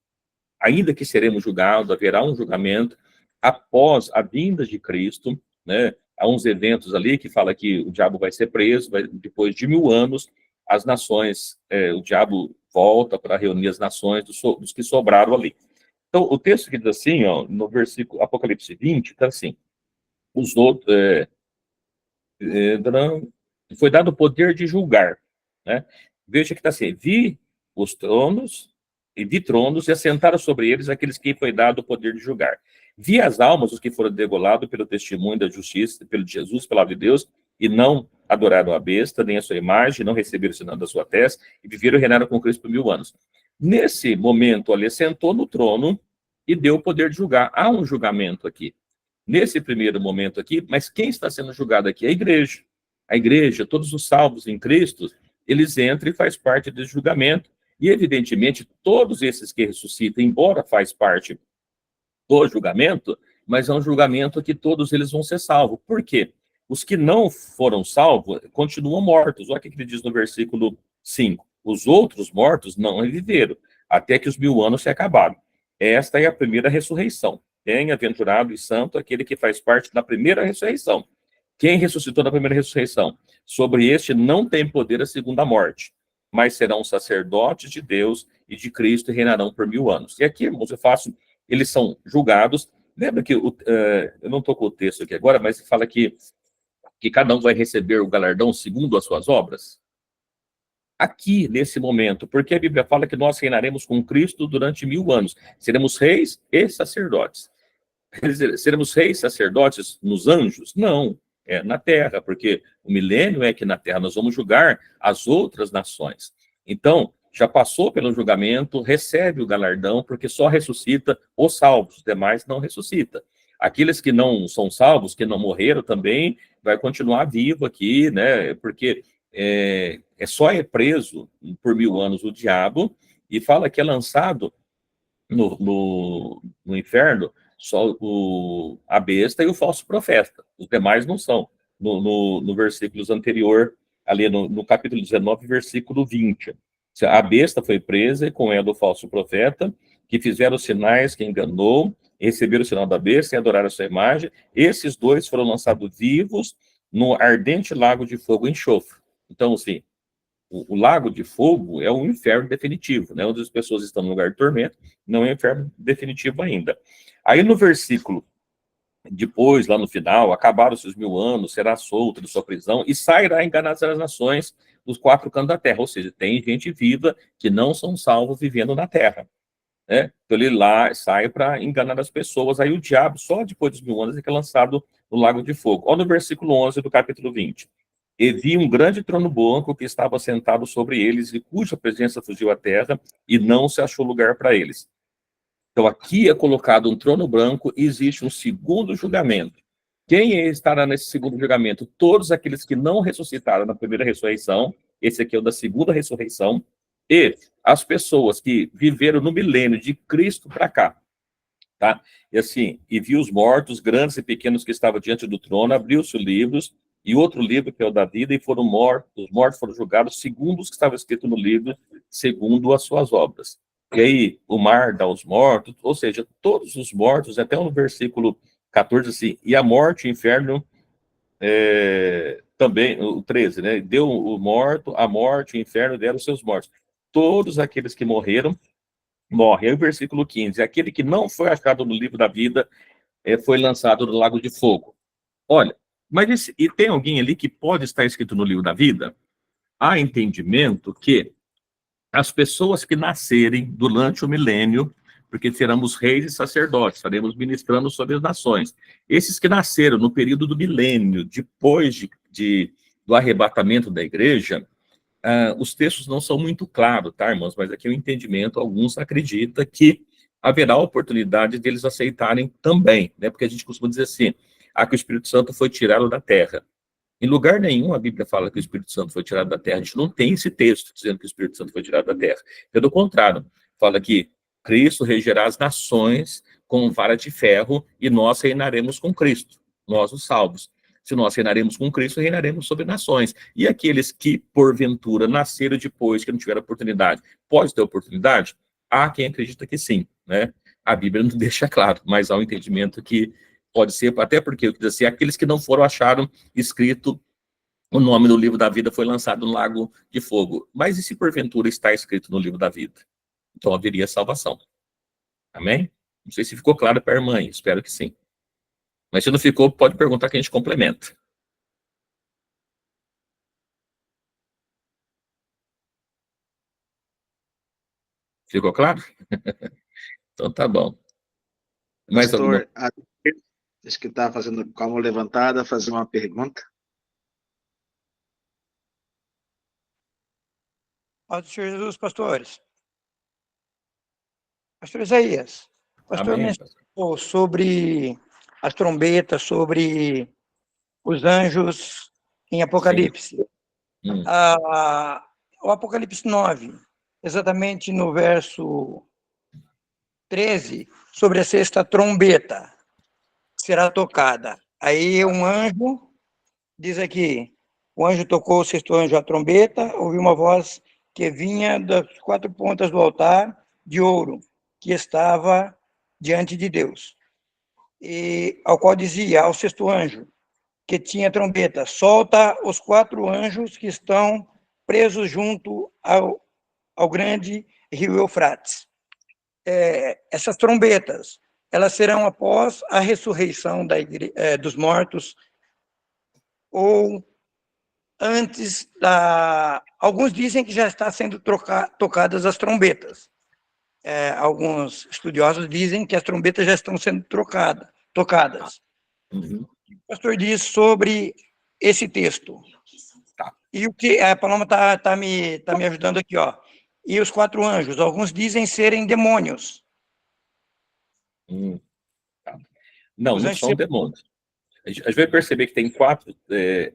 ainda que seremos julgados, haverá um julgamento após a vinda de Cristo, né, há uns eventos ali que fala que o diabo vai ser preso, depois de 1000 anos, as nações, o diabo volta para reunir as nações dos que sobraram ali. Então, o texto que diz assim, ó, no versículo Apocalipse 20, está assim, os outros, foi dado o poder de julgar, né? Veja que está assim, vi os tronos, e vi tronos, e assentaram sobre eles aqueles que foi dado o poder de julgar. Vi as almas, os que foram degolados pelo testemunho da justiça, pelo Jesus, pela palavra de Deus, e não adoraram a besta, nem a sua imagem, não receberam o sinal da sua testa, e viveram e reinaram com Cristo por 1000 anos. Nesse momento, ali, sentou no trono e deu o poder de julgar. Há um julgamento aqui. Nesse primeiro momento aqui, mas quem está sendo julgado aqui é a igreja. A igreja, todos os salvos em Cristo, eles entram e faz parte desse julgamento. E, evidentemente, todos esses que ressuscitam, embora faz parte do julgamento, mas é um julgamento que todos eles vão ser salvos. Por quê? Os que não foram salvos continuam mortos. Olha o que ele diz no versículo 5. Os outros mortos não reviveram, até que os 1000 anos se acabaram. Esta é a primeira ressurreição. Bem-aventurado e santo aquele que faz parte da primeira ressurreição. Quem ressuscitou na primeira ressurreição? Sobre este não tem poder a segunda morte, mas serão sacerdotes de Deus e de Cristo e reinarão por 1000 anos. E aqui, irmãos, eu faço, eles são julgados. Lembra que, eu não estou com o texto aqui agora, mas fala que cada um vai receber o galardão segundo as suas obras? Aqui, nesse momento, porque a Bíblia fala que nós reinaremos com Cristo durante 1000 anos. Seremos reis e sacerdotes. Seremos reis e sacerdotes nos anjos? Não, é na terra, porque o milênio é que na terra nós vamos julgar as outras nações. Então, já passou pelo julgamento, recebe o galardão, porque só ressuscita os salvos, os demais não ressuscita. Aqueles que não são salvos, que não morreram também, vai continuar vivo aqui, né? Porque só é preso por 1000 anos o diabo, e fala que é lançado no inferno só a besta e o falso profeta. Os demais não são. No versículos anterior, ali no capítulo 19, versículo 20. A besta foi presa e com ela o falso profeta, que fizeram os sinais que enganou, receberam o sinal da besta e adoraram a sua imagem. Esses dois foram lançados vivos no ardente lago de fogo e enxofre. Então, assim, o lago de fogo é um inferno definitivo, né? Onde as pessoas estão no lugar de tormento, não é um inferno definitivo ainda. Aí no versículo, depois, lá no final, acabaram-se os 1000 anos, será solto de sua prisão e sairá enganar as nações dos 4 cantos da terra. Ou seja, tem gente viva que não são salvos vivendo na terra, né? Então ele lá sai para enganar as pessoas. Aí o diabo, só depois dos 1000 anos, é que é lançado no lago de fogo. Olha no versículo 11 do capítulo 20. E vi um grande trono branco que estava sentado sobre eles, e cuja presença fugiu à terra, e não se achou lugar para eles. Então, aqui é colocado um trono branco e existe um segundo julgamento. Quem estará nesse segundo julgamento? Todos aqueles que não ressuscitaram na primeira ressurreição, esse aqui é o da segunda ressurreição, e as pessoas que viveram no milênio de Cristo para cá. Tá? E assim, e vi os mortos, grandes e pequenos, que estavam diante do trono, abriu-se os livros, e outro livro, que é o da vida, e foram mortos, os mortos foram julgados segundo os que estavam escritos no livro, segundo as suas obras. E aí, o mar dá os mortos, ou seja, todos os mortos, até no versículo 14, assim, e a morte, o inferno, também, o 13, né? Deu o morto, a morte, o inferno deram os seus mortos. Todos aqueles que morreram, morrem. Aí o versículo 15, aquele que não foi achado no livro da vida, foi lançado no lago de fogo. Olha, mas e tem alguém ali que pode estar escrito no livro da vida? Há entendimento que as pessoas que nascerem durante o milênio, porque seremos reis e sacerdotes, estaremos ministrando sobre as nações. Esses que nasceram no período do milênio, depois do arrebatamento da igreja, os textos não são muito claros, tá, irmãos? Mas aqui o entendimento, alguns acreditam que haverá oportunidade deles aceitarem também, né? Porque a gente costuma dizer assim, que o Espírito Santo foi tirado da terra. Em lugar nenhum a Bíblia fala que o Espírito Santo foi tirado da terra. A gente não tem esse texto dizendo que o Espírito Santo foi tirado da terra. Pelo contrário, fala que Cristo regerá as nações com vara de ferro e nós reinaremos com Cristo, nós os salvos. Se nós reinaremos com Cristo, reinaremos sobre nações. E aqueles que, porventura, nasceram depois, que não tiveram oportunidade, pode ter oportunidade? Há quem acredita que sim, né? A Bíblia não deixa claro, mas há um entendimento que pode ser, até porque, assim, aqueles que não foram acharam escrito o nome do livro da vida foi lançado no lago de fogo. Mas e se porventura está escrito no livro da vida? Então haveria salvação. Amém? Não sei se ficou claro para a irmã, espero que sim. Mas se não ficou, pode perguntar que a gente complementa. Ficou claro? Então tá bom. Mais alguma? Pastor, acho que está fazendo com a mão levantada, fazer uma pergunta. Paz do Senhor Jesus, pastores. Pastor Isaías, o pastor Amém. mencionou sobre as trombetas, sobre os anjos em Apocalipse. O Apocalipse 9, exatamente no verso 13, sobre a sexta trombeta será tocada. Aí um anjo, diz aqui, o anjo tocou, o sexto anjo, a trombeta, ouviu uma voz que vinha das quatro pontas do altar de ouro, que estava diante de Deus. E ao qual dizia ao sexto anjo, que tinha trombeta, solta os quatro anjos que estão presos junto ao grande rio Eufrates. Essas trombetas, elas serão após a ressurreição dos mortos, ou antes da... Alguns dizem que já está sendo tocadas as trombetas. Alguns estudiosos dizem que as trombetas já estão sendo tocadas. Uhum. O pastor diz sobre esse texto. Tá. E o que a Paloma tá me ajudando aqui, ó. E os quatro anjos, alguns dizem serem demônios. Tá. Não, Os não anjos são demônios. A gente vai perceber que tem 4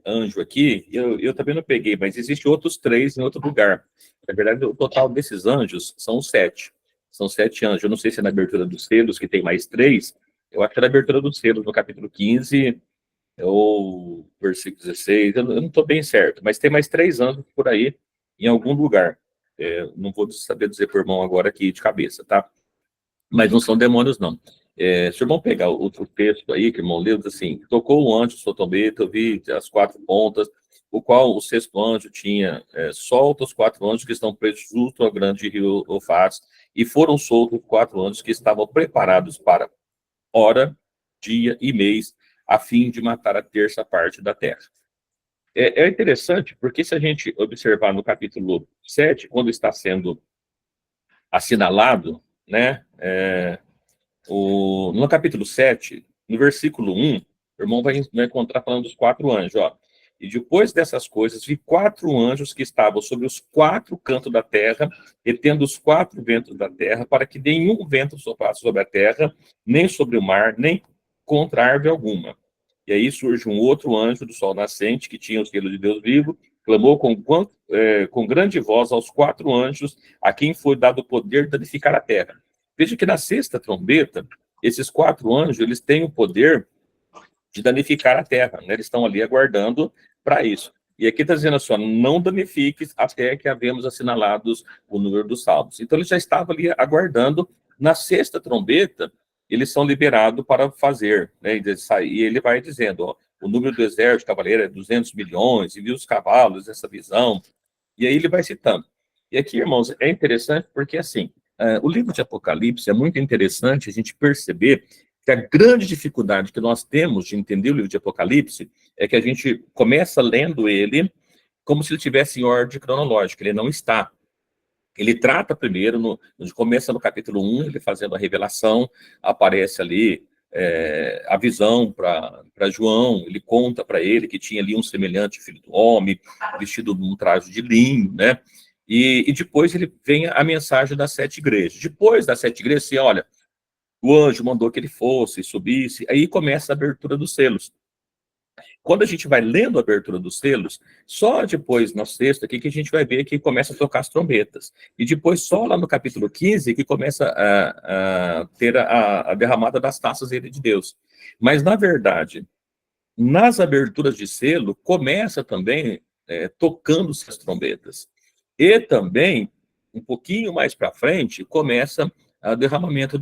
anjos aqui, eu também não peguei, mas existem outros 3 em outro lugar. Na verdade, o total desses anjos são 7. São 7 anjos. Eu não sei se é na abertura dos selos, que tem mais 3. Eu acho que é na abertura dos selos, no capítulo 15, ou versículo 16. Eu não estou bem certo, mas tem mais 3 anjos por aí, em algum lugar. Não vou saber dizer por irmão agora aqui de cabeça, tá? Mas não são demônios, não. Se o irmão pegar outro texto aí, que o irmão leu, diz assim, tocou o anjo, sua trombeta, eu vi as 4 pontas, o qual o sexto anjo tinha, solta os 4 anjos que estão presos junto ao grande rio Eufrates, e foram soltos 4 anjos que estavam preparados para hora, dia e mês, a fim de matar a terça parte da terra. É interessante, porque se a gente observar no capítulo 7, quando está sendo assinalado, né, no capítulo 7, no versículo 1, o irmão vai encontrar falando dos 4 anjos, ó. E depois dessas coisas, vi 4 anjos que estavam sobre os 4 cantos da terra, e tendo os 4 ventos da terra, para que nenhum vento soprasse sobre a terra, nem sobre o mar, nem contra árvore alguma. E aí surge um outro anjo do sol nascente, que tinha o selo de Deus vivo, clamou com grande voz aos 4 anjos, a quem foi dado o poder de danificar a terra. Veja que na sexta trombeta, esses 4 anjos, eles têm o poder de danificar a terra, né? Eles estão ali aguardando para isso. E aqui está dizendo assim, ó, não danifiques até que havemos assinalados o número dos salvos. Então, eles já estavam ali aguardando. Na sexta trombeta, eles são liberados para fazer, né? E ele vai dizendo, ó, o número do exército cavaleiro é 200 milhões, e viu os cavalos, essa visão. E aí ele vai citando. E aqui, irmãos, é interessante porque, assim, o livro de Apocalipse é muito interessante a gente perceber que a grande dificuldade que nós temos de entender o livro de Apocalipse é que a gente começa lendo ele como se ele estivesse em ordem cronológica. Ele não está. Ele trata primeiro, começa no capítulo 1, ele fazendo a revelação, aparece ali a visão para João, ele conta para ele que tinha ali um semelhante filho do homem, vestido num traje de linho, né? E depois ele vem a mensagem das 7 igrejas. Depois das 7 igrejas, assim, olha, o anjo mandou que ele fosse, subisse, aí começa a abertura dos selos. Quando a gente vai lendo a abertura dos selos, só depois, no sexto aqui, que a gente vai ver que começa a tocar as trombetas. E depois, só lá no capítulo 15, que começa a ter a derramada das taças de Deus. Mas, na verdade, nas aberturas de selo, começa também tocando-se as trombetas. E também, um pouquinho mais para frente, começa o derramamento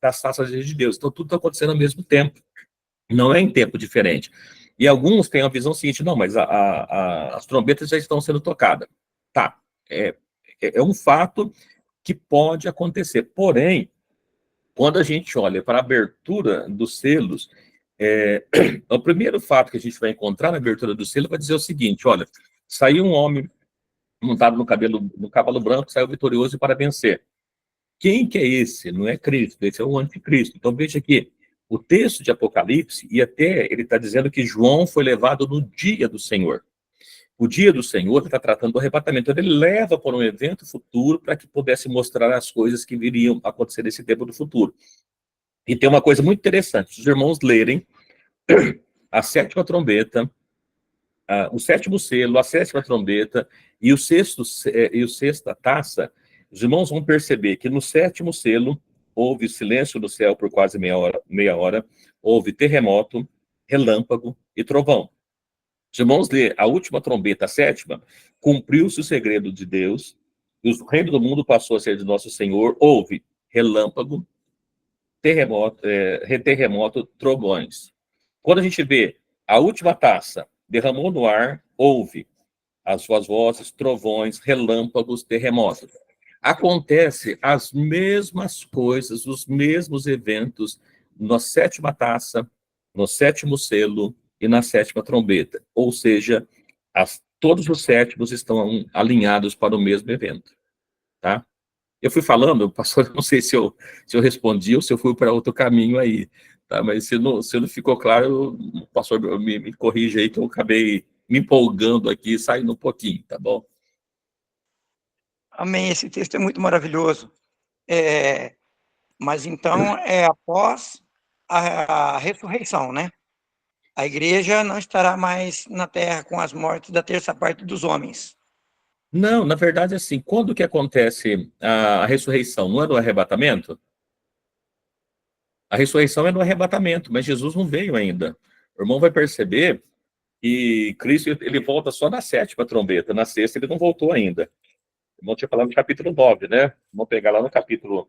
das taças de Deus. Então, tudo está acontecendo ao mesmo tempo. Não é em tempo diferente. E alguns têm a visão seguinte, não, mas as trombetas já estão sendo tocadas. Tá, é um fato que pode acontecer. Porém, quando a gente olha para a abertura dos selos, o primeiro fato que a gente vai encontrar na abertura do selo vai dizer o seguinte, olha, saiu um homem montado no cavalo branco, saiu vitorioso para vencer. Quem que é esse? Não é Cristo, esse é o anticristo. Então veja que o texto de Apocalipse, e até ele está dizendo que João foi levado no dia do Senhor. O dia do Senhor está tratando do arrebatamento. Ele leva para um evento futuro para que pudesse mostrar as coisas que viriam a acontecer nesse tempo do futuro. E tem uma coisa muito interessante, se os irmãos lerem a sétima trombeta, o sétimo selo, a sétima trombeta e o sexta taça, os irmãos vão perceber que no sétimo selo houve silêncio no céu por quase meia hora, houve terremoto, relâmpago e trovão. Os irmãos lê a última trombeta, a sétima, cumpriu-se o segredo de Deus, e o reino do mundo passou a ser de nosso Senhor, houve relâmpago, terremoto, trovões. Quando a gente vê a última taça, derramou no ar, houve as suas vozes, trovões, relâmpagos, terremotos. Acontece as mesmas coisas, os mesmos eventos na sétima taça, no sétimo selo e na sétima trombeta. Ou seja, todos os sétimos estão alinhados para o mesmo evento. Tá? Eu fui falando, pastor, não sei se eu respondi ou se eu fui para outro caminho aí. Tá? Mas se não ficou claro, o pastor me corrige aí, que eu acabei me empolgando aqui, saindo um pouquinho, tá bom? Amém, esse texto é muito maravilhoso. Mas então é após a ressurreição, né? A igreja não estará mais na terra com as mortes da terça parte dos homens. Não, na verdade, assim, quando que acontece a ressurreição? Não é no arrebatamento? A ressurreição é no arrebatamento, mas Jesus não veio ainda. O irmão vai perceber que Cristo ele volta só na sétima trombeta, na sexta ele não voltou ainda. O irmão tinha falado no capítulo 9, né? Vamos pegar lá no capítulo...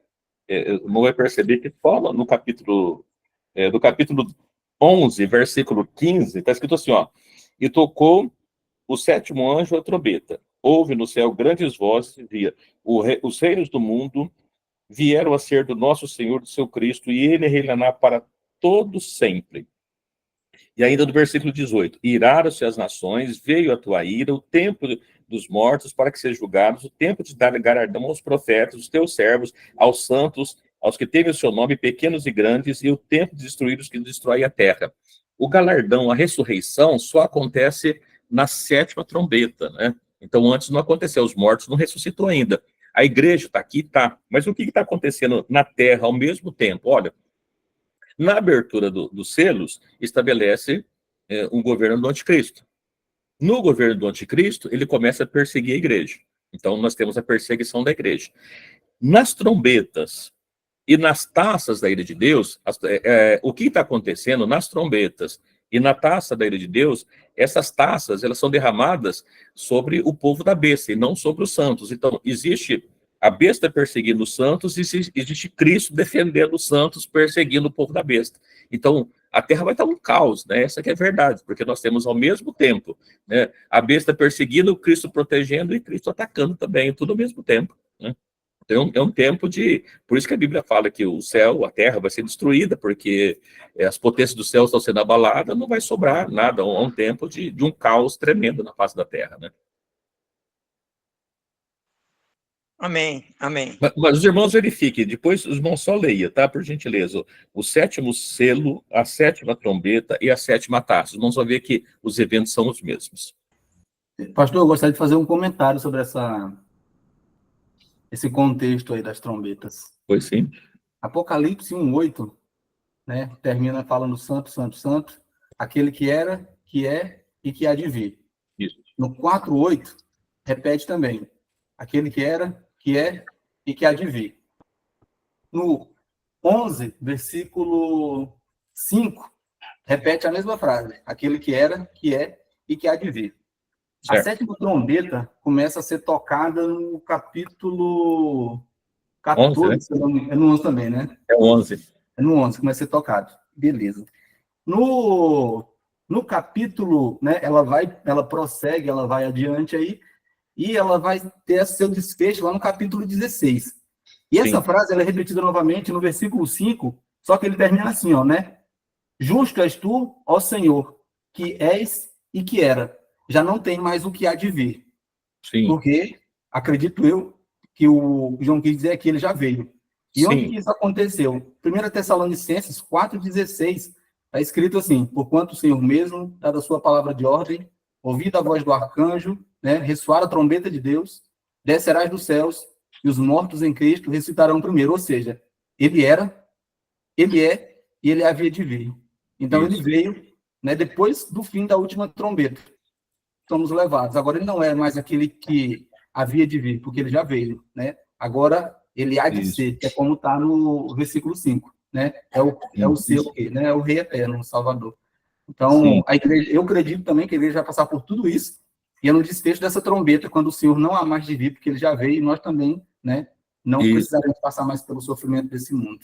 o irmão vai perceber que fala no capítulo... do capítulo 11, versículo 15, está escrito assim, ó. E tocou o sétimo anjo a trombeta. Houve no céu grandes vozes, dizia, os reinos do mundo vieram a ser do nosso Senhor, do seu Cristo, e ele reinará para todos sempre. E ainda do versículo 18, iraram-se as nações, veio a tua ira, o tempo dos mortos para que sejam julgados, o tempo de dar galardão aos profetas, os teus servos, aos santos, aos que temem o seu nome, pequenos e grandes, e o tempo de destruir os que destroem a terra. O galardão, a ressurreição, só acontece na sétima trombeta, né? Então, antes não aconteceu, os mortos não ressuscitou ainda. A igreja está aqui, tá. Mas o que está acontecendo na terra ao mesmo tempo? Olha, na abertura dos selos, estabelece um governo do anticristo. No governo do anticristo, ele começa a perseguir a igreja. Então, nós temos a perseguição da igreja. Nas trombetas e nas taças da ira de Deus, o que está acontecendo nas trombetas e na taça da ira de Deus, essas taças, elas são derramadas sobre o povo da besta e não sobre os santos. Então, existe a besta perseguindo os santos e existe Cristo defendendo os santos, perseguindo o povo da besta. Então, a terra vai estar um caos, né? Essa que é a verdade, porque nós temos ao mesmo tempo, né, a besta perseguindo, Cristo protegendo e Cristo atacando também, tudo ao mesmo tempo, né? Então, é um tempo de... Por isso que a Bíblia fala que o céu, a terra vai ser destruída, porque as potências do céu estão sendo abaladas, não vai sobrar nada. É um tempo de um caos tremendo na face da terra, né? Amém, amém. Mas os irmãos verifiquem, depois os irmãos só leia, tá? Por gentileza. O sétimo selo, a sétima trombeta e a sétima taça. Os irmãos vão ver que os eventos são os mesmos. Pastor, eu gostaria de fazer um comentário sobre esse contexto aí das trombetas. Pois sim. Apocalipse 1:8, né, termina falando santo, santo, santo, aquele que era, que é e que há de vir. Isso. No 4:8, repete também, aquele que era, que é e que há de vir. No 11, versículo 5, repete a mesma frase, aquele que era, que é e que há de vir. Certo. A sétima trombeta começa a ser tocada no capítulo 14, 11, né? É no 11 também, né? É 11. É no 11 que começa a ser tocado. Beleza. No No capítulo, né, ela prossegue, ela vai adiante aí, e ela vai ter seu desfecho lá no capítulo 16. E essa Sim. frase ela é repetida novamente no versículo 5, só que ele termina assim, ó, né? Justo és tu, ó Senhor, que és e que era. Já não tem mais o que há de vir. Sim. Porque, acredito eu, que o João quis dizer que ele já veio. E onde Sim. que isso aconteceu? 1 Tessalonicenses 4,16, está escrito assim, porquanto o Senhor mesmo, dada a sua palavra de ordem, ouvida a voz do arcanjo, né, ressoar a trombeta de Deus, descerás dos céus, e os mortos em Cristo ressuscitarão primeiro. Ou seja, ele era, ele é, e ele havia de vir. Então, ele Isso. veio, né, depois do fim da última trombeta. Somos levados. Agora, ele não é mais aquele que havia de vir, porque ele já veio, né? Agora, ele há de Isso. ser, que é como está no versículo 5, né? É o seu, né? É o Rei Eterno, o Salvador. Então, Sim. a igreja, eu acredito também que a igreja vai passar por tudo isso, e é no desfecho dessa trombeta, quando o Senhor não há mais de vir, porque ele já veio, e nós também, né? Não Isso. precisaremos passar mais pelo sofrimento desse mundo.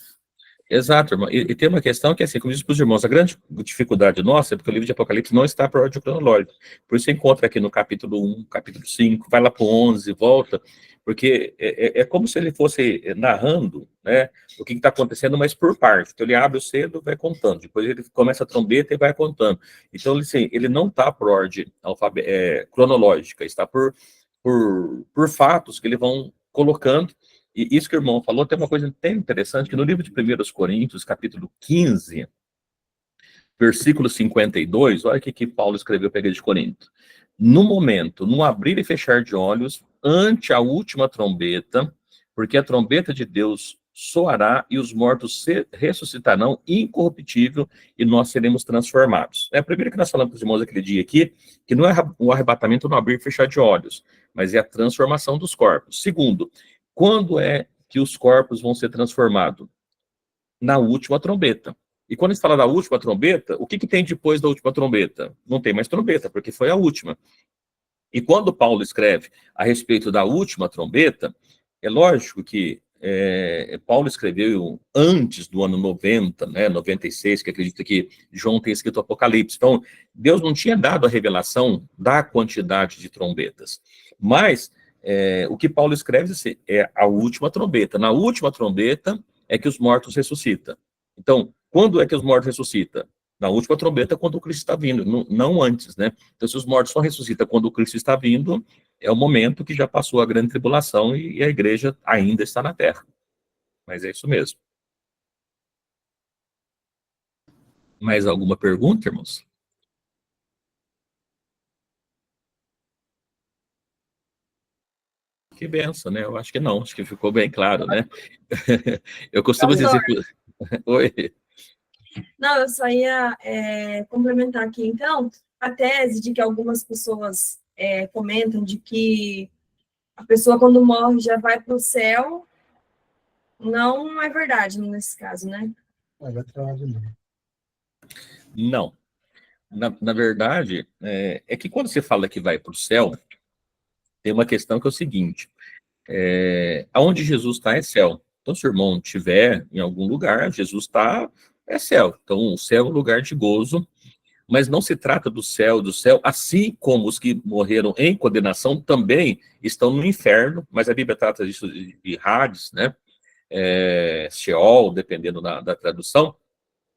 Exato, irmão. E tem uma questão que, assim, como eu disse para os irmãos, a grande dificuldade nossa é porque o livro de Apocalipse não está por ordem cronológica. Por isso você encontra aqui no capítulo 1, capítulo 5, vai lá para o 11, volta, porque é como se ele fosse narrando, né, o que está acontecendo, mas por parte. Então ele abre o cedo e vai contando, depois ele começa a trombeta e vai contando. Então, assim, ele não está por ordem cronológica, está por fatos que eles vão colocando. E isso que o irmão falou tem uma coisa até interessante, que no livro de 1 Coríntios, capítulo 15, versículo 52, olha o que Paulo escreveu para a igreja de Corinto. No momento, no abrir e fechar de olhos, ante a última trombeta, porque a trombeta de Deus soará e os mortos ressuscitarão incorruptível e nós seremos transformados. É a primeira que nós falamos para os irmãos aquele dia aqui, que não é o arrebatamento no abrir e fechar de olhos, mas é a transformação dos corpos. Segundo, quando é que os corpos vão ser transformados? Na última trombeta. E quando se fala da última trombeta, o que tem depois da última trombeta? Não tem mais trombeta, porque foi a última. E quando Paulo escreve a respeito da última trombeta, é lógico que Paulo escreveu antes do ano 90, né, 96, que acredita que João tem escrito Apocalipse. Então, Deus não tinha dado a revelação da quantidade de trombetas. Mas o que Paulo escreve assim, é a última trombeta. Na última trombeta é que os mortos ressuscitam. Então, quando é que os mortos ressuscitam? Na última trombeta, quando o Cristo está vindo, não antes, né? Então, se os mortos só ressuscitam quando o Cristo está vindo, é o momento que já passou a grande tribulação e a igreja ainda está na terra. Mas é isso mesmo. Mais alguma pergunta, irmãos? Que benção, né? Eu acho que não, acho que ficou bem claro, né? Eu costumo dizer... Oi. Não, eu só ia complementar aqui, então, a tese de que algumas pessoas comentam de que a pessoa, quando morre, já vai para o céu, não é verdade nesse caso, né? Não. Na verdade, é que quando você fala que vai para o céu, tem uma questão que é o seguinte, aonde Jesus está é céu. Então, se o irmão estiver em algum lugar, Jesus está, é céu. Então, o céu é um lugar de gozo, mas não se trata do céu, assim como os que morreram em condenação também estão no inferno, mas a Bíblia trata disso de Hades, né? Sheol, dependendo da tradução,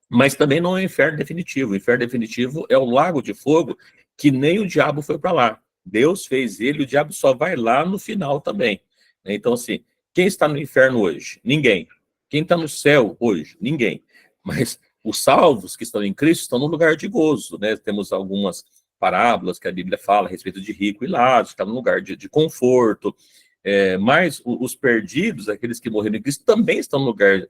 mas também não é o inferno definitivo. O inferno definitivo é o lago de fogo, que nem o diabo foi para lá. Deus fez ele, o diabo só vai lá no final também. Então, assim, quem está no inferno hoje? Ninguém. Quem está no céu hoje? Ninguém. Mas os salvos que estão em Cristo estão no lugar de gozo, né? Temos algumas parábolas que a Bíblia fala a respeito de rico e Lázaro, está no lugar de conforto. Mas os perdidos, aqueles que morreram em Cristo, também estão no lugar,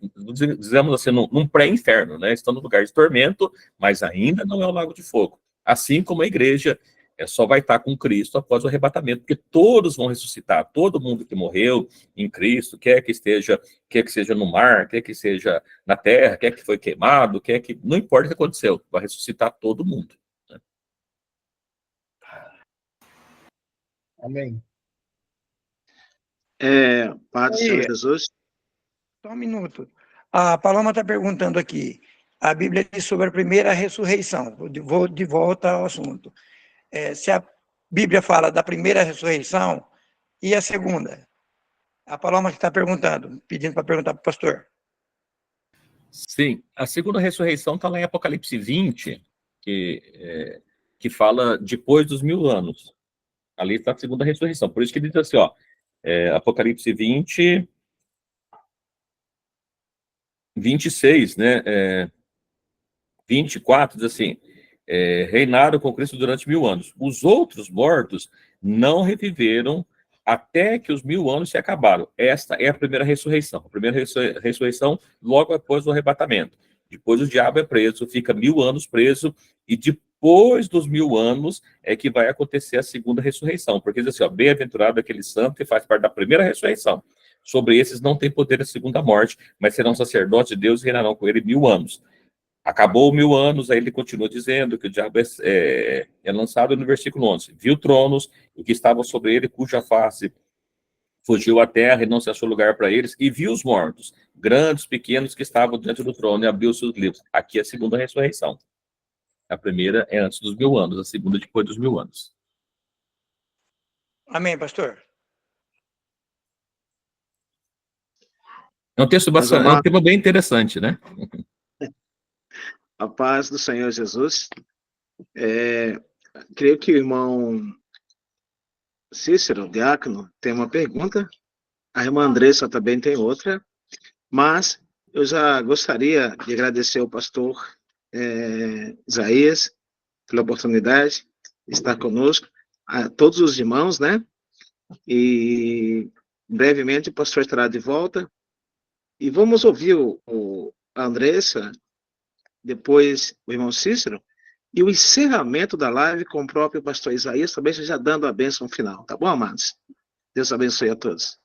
dizemos assim, num pré-inferno, né? Estão no lugar de tormento, mas ainda não é o lago de fogo. Assim como a igreja só vai estar com Cristo após o arrebatamento, porque todos vão ressuscitar, todo mundo que morreu em Cristo, quer que seja no mar, quer que seja na terra, quer que foi queimado, não importa o que aconteceu, vai ressuscitar todo mundo. Né? Amém. Paz do Senhor Jesus. Só um minuto. A Paloma está perguntando aqui, a Bíblia diz sobre a primeira ressurreição. Vou de volta ao assunto. Se a Bíblia fala da primeira ressurreição, e a segunda? A Paloma que está perguntando, pedindo para perguntar para o pastor. Sim, a segunda ressurreição está lá em Apocalipse 20, que fala depois dos 1000 anos. Ali está a segunda ressurreição. Por isso que ele diz assim, ó, Apocalipse 20, 26, né? 24, diz assim, reinaram com Cristo durante 1000 anos. Os outros mortos não reviveram até que os 1000 anos se acabaram. Esta é a primeira ressurreição. A primeira ressurreição logo após o arrebatamento. Depois o diabo é preso, fica 1000 anos preso, e depois dos 1000 anos é que vai acontecer a segunda ressurreição. Porque diz assim, ó, bem-aventurado aquele santo que faz parte da primeira ressurreição. Sobre esses não tem poder a segunda morte, mas serão sacerdotes de Deus e reinarão com ele 1000 anos. Acabou 1000 anos, aí ele continua dizendo que o diabo é lançado no versículo 11. Viu tronos, o que estava sobre ele, cuja face fugiu à terra e não se achou lugar para eles, e viu os mortos, grandes, pequenos, que estavam dentro do trono, e abriu seus livros. Aqui é a segunda ressurreição. A primeira é antes dos 1000 anos, a segunda depois dos 1000 anos. Amém, pastor? É um texto bastante, é um tema bem interessante, né? A paz do Senhor Jesus. Creio que o irmão Cícero, diácono, tem uma pergunta. A irmã Andressa também tem outra. Mas eu já gostaria de agradecer ao pastor Isaías pela oportunidade de estar conosco, a todos os irmãos, né? E brevemente o pastor estará de volta. E vamos ouvir a Andressa, depois o irmão Cícero, e o encerramento da live com o próprio pastor Isaías, também já dando a bênção final. Tá bom, amados? Deus abençoe a todos.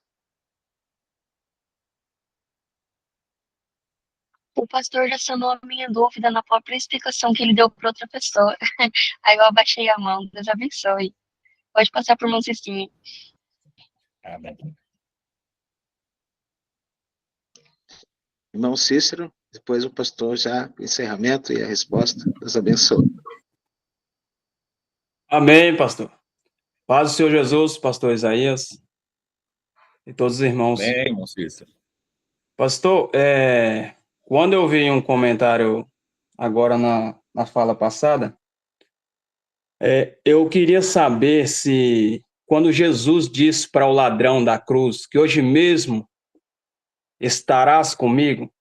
O pastor já sanou a minha dúvida na própria explicação que ele deu para outra pessoa. Aí eu abaixei a mão. Deus abençoe. Pode passar por mão, Cicinha. Amém. Irmão Cícero, depois o pastor já, encerramento e a resposta. Deus abençoe. Amém, pastor. Paz do Senhor Jesus, pastor Isaías e todos os irmãos. Amém, irmão Cícero. Pastor, quando eu vi um comentário agora na fala passada, eu queria saber se, quando Jesus disse para o ladrão da cruz que hoje mesmo estarás comigo,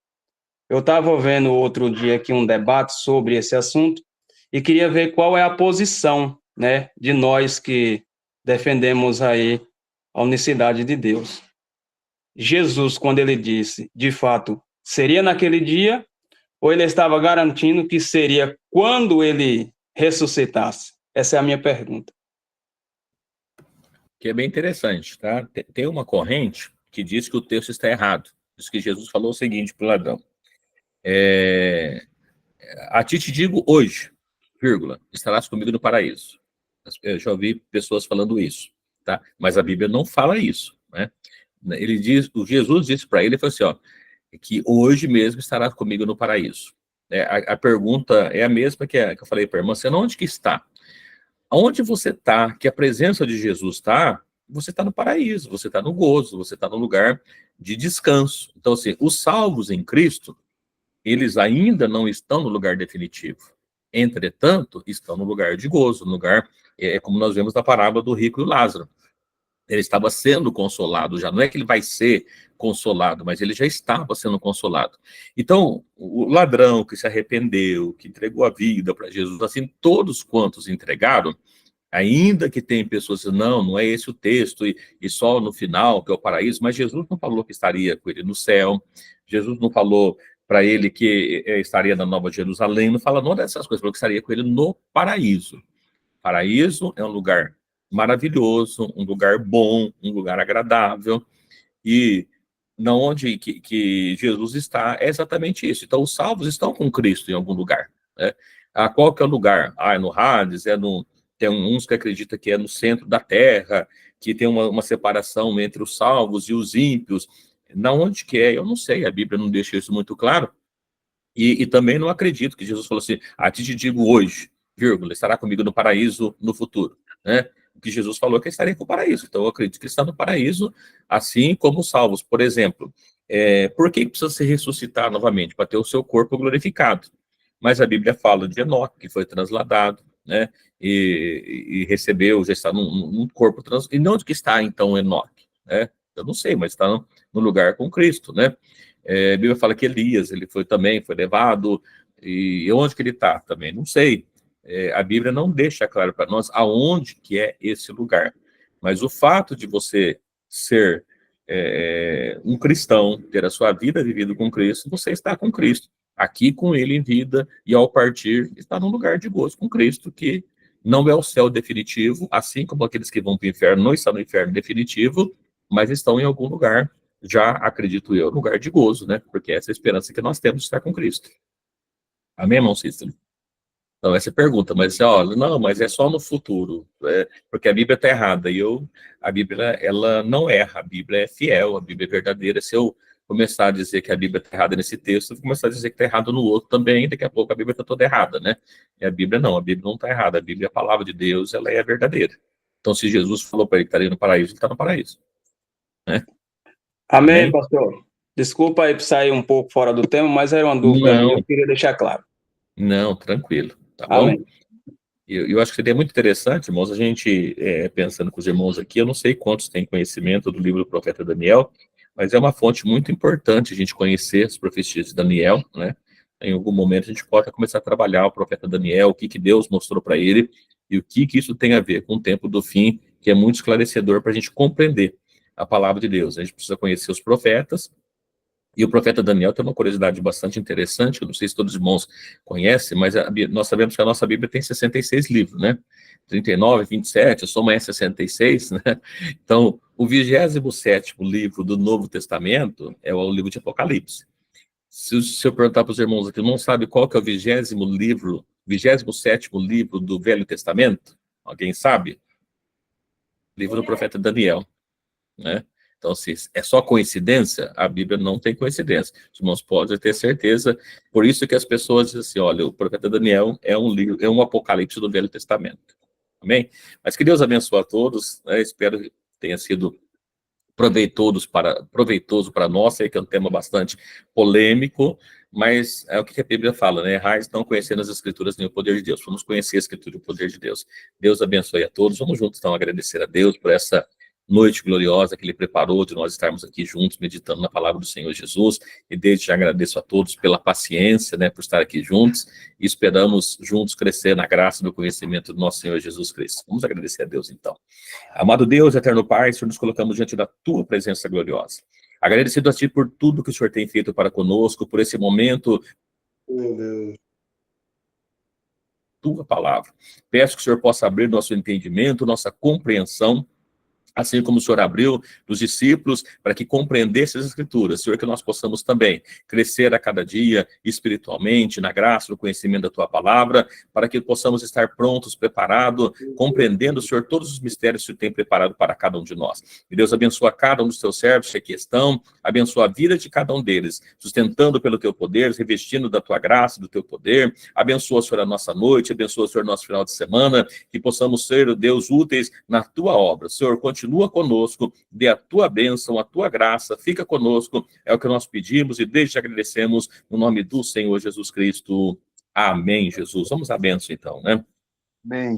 eu estava vendo outro dia aqui um debate sobre esse assunto e queria ver qual é a posição, né, de nós que defendemos aí a unicidade de Deus. Jesus, quando ele disse, de fato, seria naquele dia, ou ele estava garantindo que seria quando ele ressuscitasse? Essa é a minha pergunta. Que é bem interessante, tá? Tem uma corrente que diz que o texto está errado. Diz que Jesus falou o seguinte para o ladrão. A ti te digo hoje, vírgula, estarás comigo no paraíso. Eu já ouvi pessoas falando isso, tá? Mas a Bíblia não fala isso, né? O Jesus disse para ele, falou assim, ó, que hoje mesmo estará comigo no paraíso. A pergunta é a mesma que eu falei para a irmã, onde que está? Onde você está, que a presença de Jesus está, você está no paraíso, você está no gozo, você está no lugar de descanso. Então, assim, os salvos em Cristo, eles ainda não estão no lugar definitivo. Entretanto, estão no lugar de gozo, no lugar, como nós vemos na parábola do rico e o Lázaro. Ele estava sendo consolado, já não é que ele vai ser consolado, mas ele já estava sendo consolado. Então, o ladrão que se arrependeu, que entregou a vida para Jesus, assim, todos quantos entregaram, ainda que tem pessoas que não é esse o texto, e só no final, que é o paraíso, mas Jesus não falou que estaria com ele no céu, Jesus não falou para ele que estaria na Nova Jerusalém, não fala nada dessas coisas, falou que estaria com ele no paraíso. Paraíso é um lugar maravilhoso, um lugar bom, um lugar agradável, e na onde que Jesus está é exatamente isso. Então, os salvos estão com Cristo em algum lugar, né? Qual que é o lugar? É no Hades, tem uns que acreditam que é no centro da terra, que tem uma separação entre os salvos e os ímpios. Na onde que é? Eu não sei, a Bíblia não deixa isso muito claro, E também não acredito que Jesus falou assim, a ti te digo hoje, vírgula, estará comigo no paraíso no futuro, né? O que Jesus falou é que estarei no paraíso. Então eu acredito que ele está no paraíso, assim como os salvos. Por exemplo, por que precisa se ressuscitar novamente? Para ter o seu corpo glorificado. Mas a Bíblia fala de Enoque, que foi transladado, né? E recebeu, já está num corpo transladado. E não onde que está, então, Enoque, né? Eu não sei, mas está no lugar com Cristo, né? A Bíblia fala que Elias, ele foi levado, e onde que ele está também? Não sei. A Bíblia não deixa claro para nós aonde que é esse lugar. Mas o fato de você ser um cristão, ter a sua vida vivida com Cristo, você está com Cristo, aqui com ele em vida, e ao partir, está num lugar de gozo com Cristo, que não é o céu definitivo, assim como aqueles que vão para o inferno não estão no inferno definitivo, mas estão em algum lugar, já acredito eu, lugar de gozo, né? Porque essa é a esperança que nós temos de estar com Cristo. Amém, irmão Cícero? Então, essa pergunta, mas olha, não, mas é só no futuro, porque a Bíblia está errada, e a Bíblia, ela não erra, a Bíblia é fiel, a Bíblia é verdadeira. Se eu começar a dizer que a Bíblia está errada nesse texto, eu vou começar a dizer que está errado no outro também, daqui a pouco a Bíblia está toda errada, né? E a Bíblia não está errada, a Bíblia é a palavra de Deus, ela é verdadeira. Então, se Jesus falou para ele que estaria no paraíso, ele está no paraíso, né? Amém, pastor. Desculpa aí por sair um pouco fora do tema, mas era uma dúvida minha, eu queria deixar claro. Não, tranquilo, tá bom? Amém. Eu acho que seria muito interessante, irmãos, a gente, pensando com os irmãos aqui, eu não sei quantos têm conhecimento do livro do profeta Daniel, mas é uma fonte muito importante a gente conhecer as profecias de Daniel, né? Em algum momento a gente pode começar a trabalhar o profeta Daniel, o que Deus mostrou para ele, e o que isso tem a ver com o tempo do fim, que é muito esclarecedor para a gente compreender a palavra de Deus. A gente precisa conhecer os profetas, e o profeta Daniel tem uma curiosidade bastante interessante, eu não sei se todos os irmãos conhecem, mas nós sabemos que a nossa Bíblia tem 66 livros, né? 39, 27, a soma é 66, né? Então, o 27º livro do Novo Testamento é o livro de Apocalipse. Se eu perguntar para os irmãos aqui, não sabe qual que é o 27º livro do Velho Testamento? Alguém sabe? Livro do profeta Daniel, né? Então, se é só coincidência, a Bíblia não tem coincidência. Os irmãos podem ter certeza. Por isso que as pessoas dizem assim, olha, o profeta Daniel é um livro, é um apocalipse do Velho Testamento. Amém? Mas que Deus abençoe a todos, né? Espero que tenha sido proveitoso para nós. Sei que é um tema bastante polêmico, mas é o que a Bíblia fala, né? Errais não conhecendo as Escrituras nem o poder de Deus. Vamos conhecer a Escritura e o poder de Deus. Deus abençoe a todos. Vamos juntos, então, agradecer a Deus por essa noite gloriosa que Ele preparou de nós estarmos aqui juntos, meditando na palavra do Senhor Jesus, e desde já agradeço a todos pela paciência, né, por estar aqui juntos, e esperamos juntos crescer na graça e no conhecimento do nosso Senhor Jesus Cristo. Vamos agradecer a Deus, então. Amado Deus, eterno Pai, Senhor, nos colocamos diante da Tua presença gloriosa. Agradecido a Ti por tudo que o Senhor tem feito para conosco, por esse momento, Meu Deus. Tua palavra. Peço que o Senhor possa abrir nosso entendimento, nossa compreensão, assim como o Senhor abriu dos discípulos para que compreendessem as Escrituras. Senhor, que nós possamos também crescer a cada dia espiritualmente, na graça, no conhecimento da Tua palavra, para que possamos estar prontos, preparados, compreendendo, Senhor, todos os mistérios que o tem preparado para cada um de nós. E Deus abençoa cada um dos Teus servos que aqui estão, abençoa a vida de cada um deles, sustentando pelo Teu poder, revestindo da Tua graça, do Teu poder. Abençoa, Senhor, a nossa noite, abençoa, Senhor, nosso final de semana, que possamos ser, Deus, úteis na Tua obra. Senhor, continua conosco, dê a Tua bênção, a Tua graça, fica conosco, é o que nós pedimos e desde já agradecemos no nome do Senhor Jesus Cristo. Amém, Jesus. Vamos à bênção, então, né? Bem,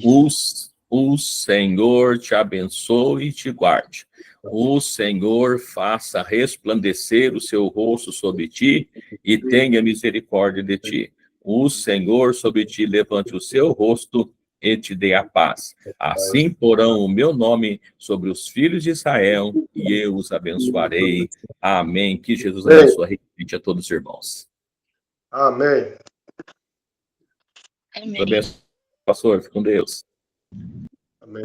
O Senhor te abençoe e te guarde. O Senhor faça resplandecer o seu rosto sobre ti e tenha misericórdia de ti. O Senhor sobre ti levante o seu rosto e te dê a paz. Assim porão o meu nome sobre os filhos de Israel e eu os abençoarei. Amém. Que Jesus abençoe a todos os irmãos. Amém. Amém. Deus abençoe, pastor. Fique com Deus. Amém.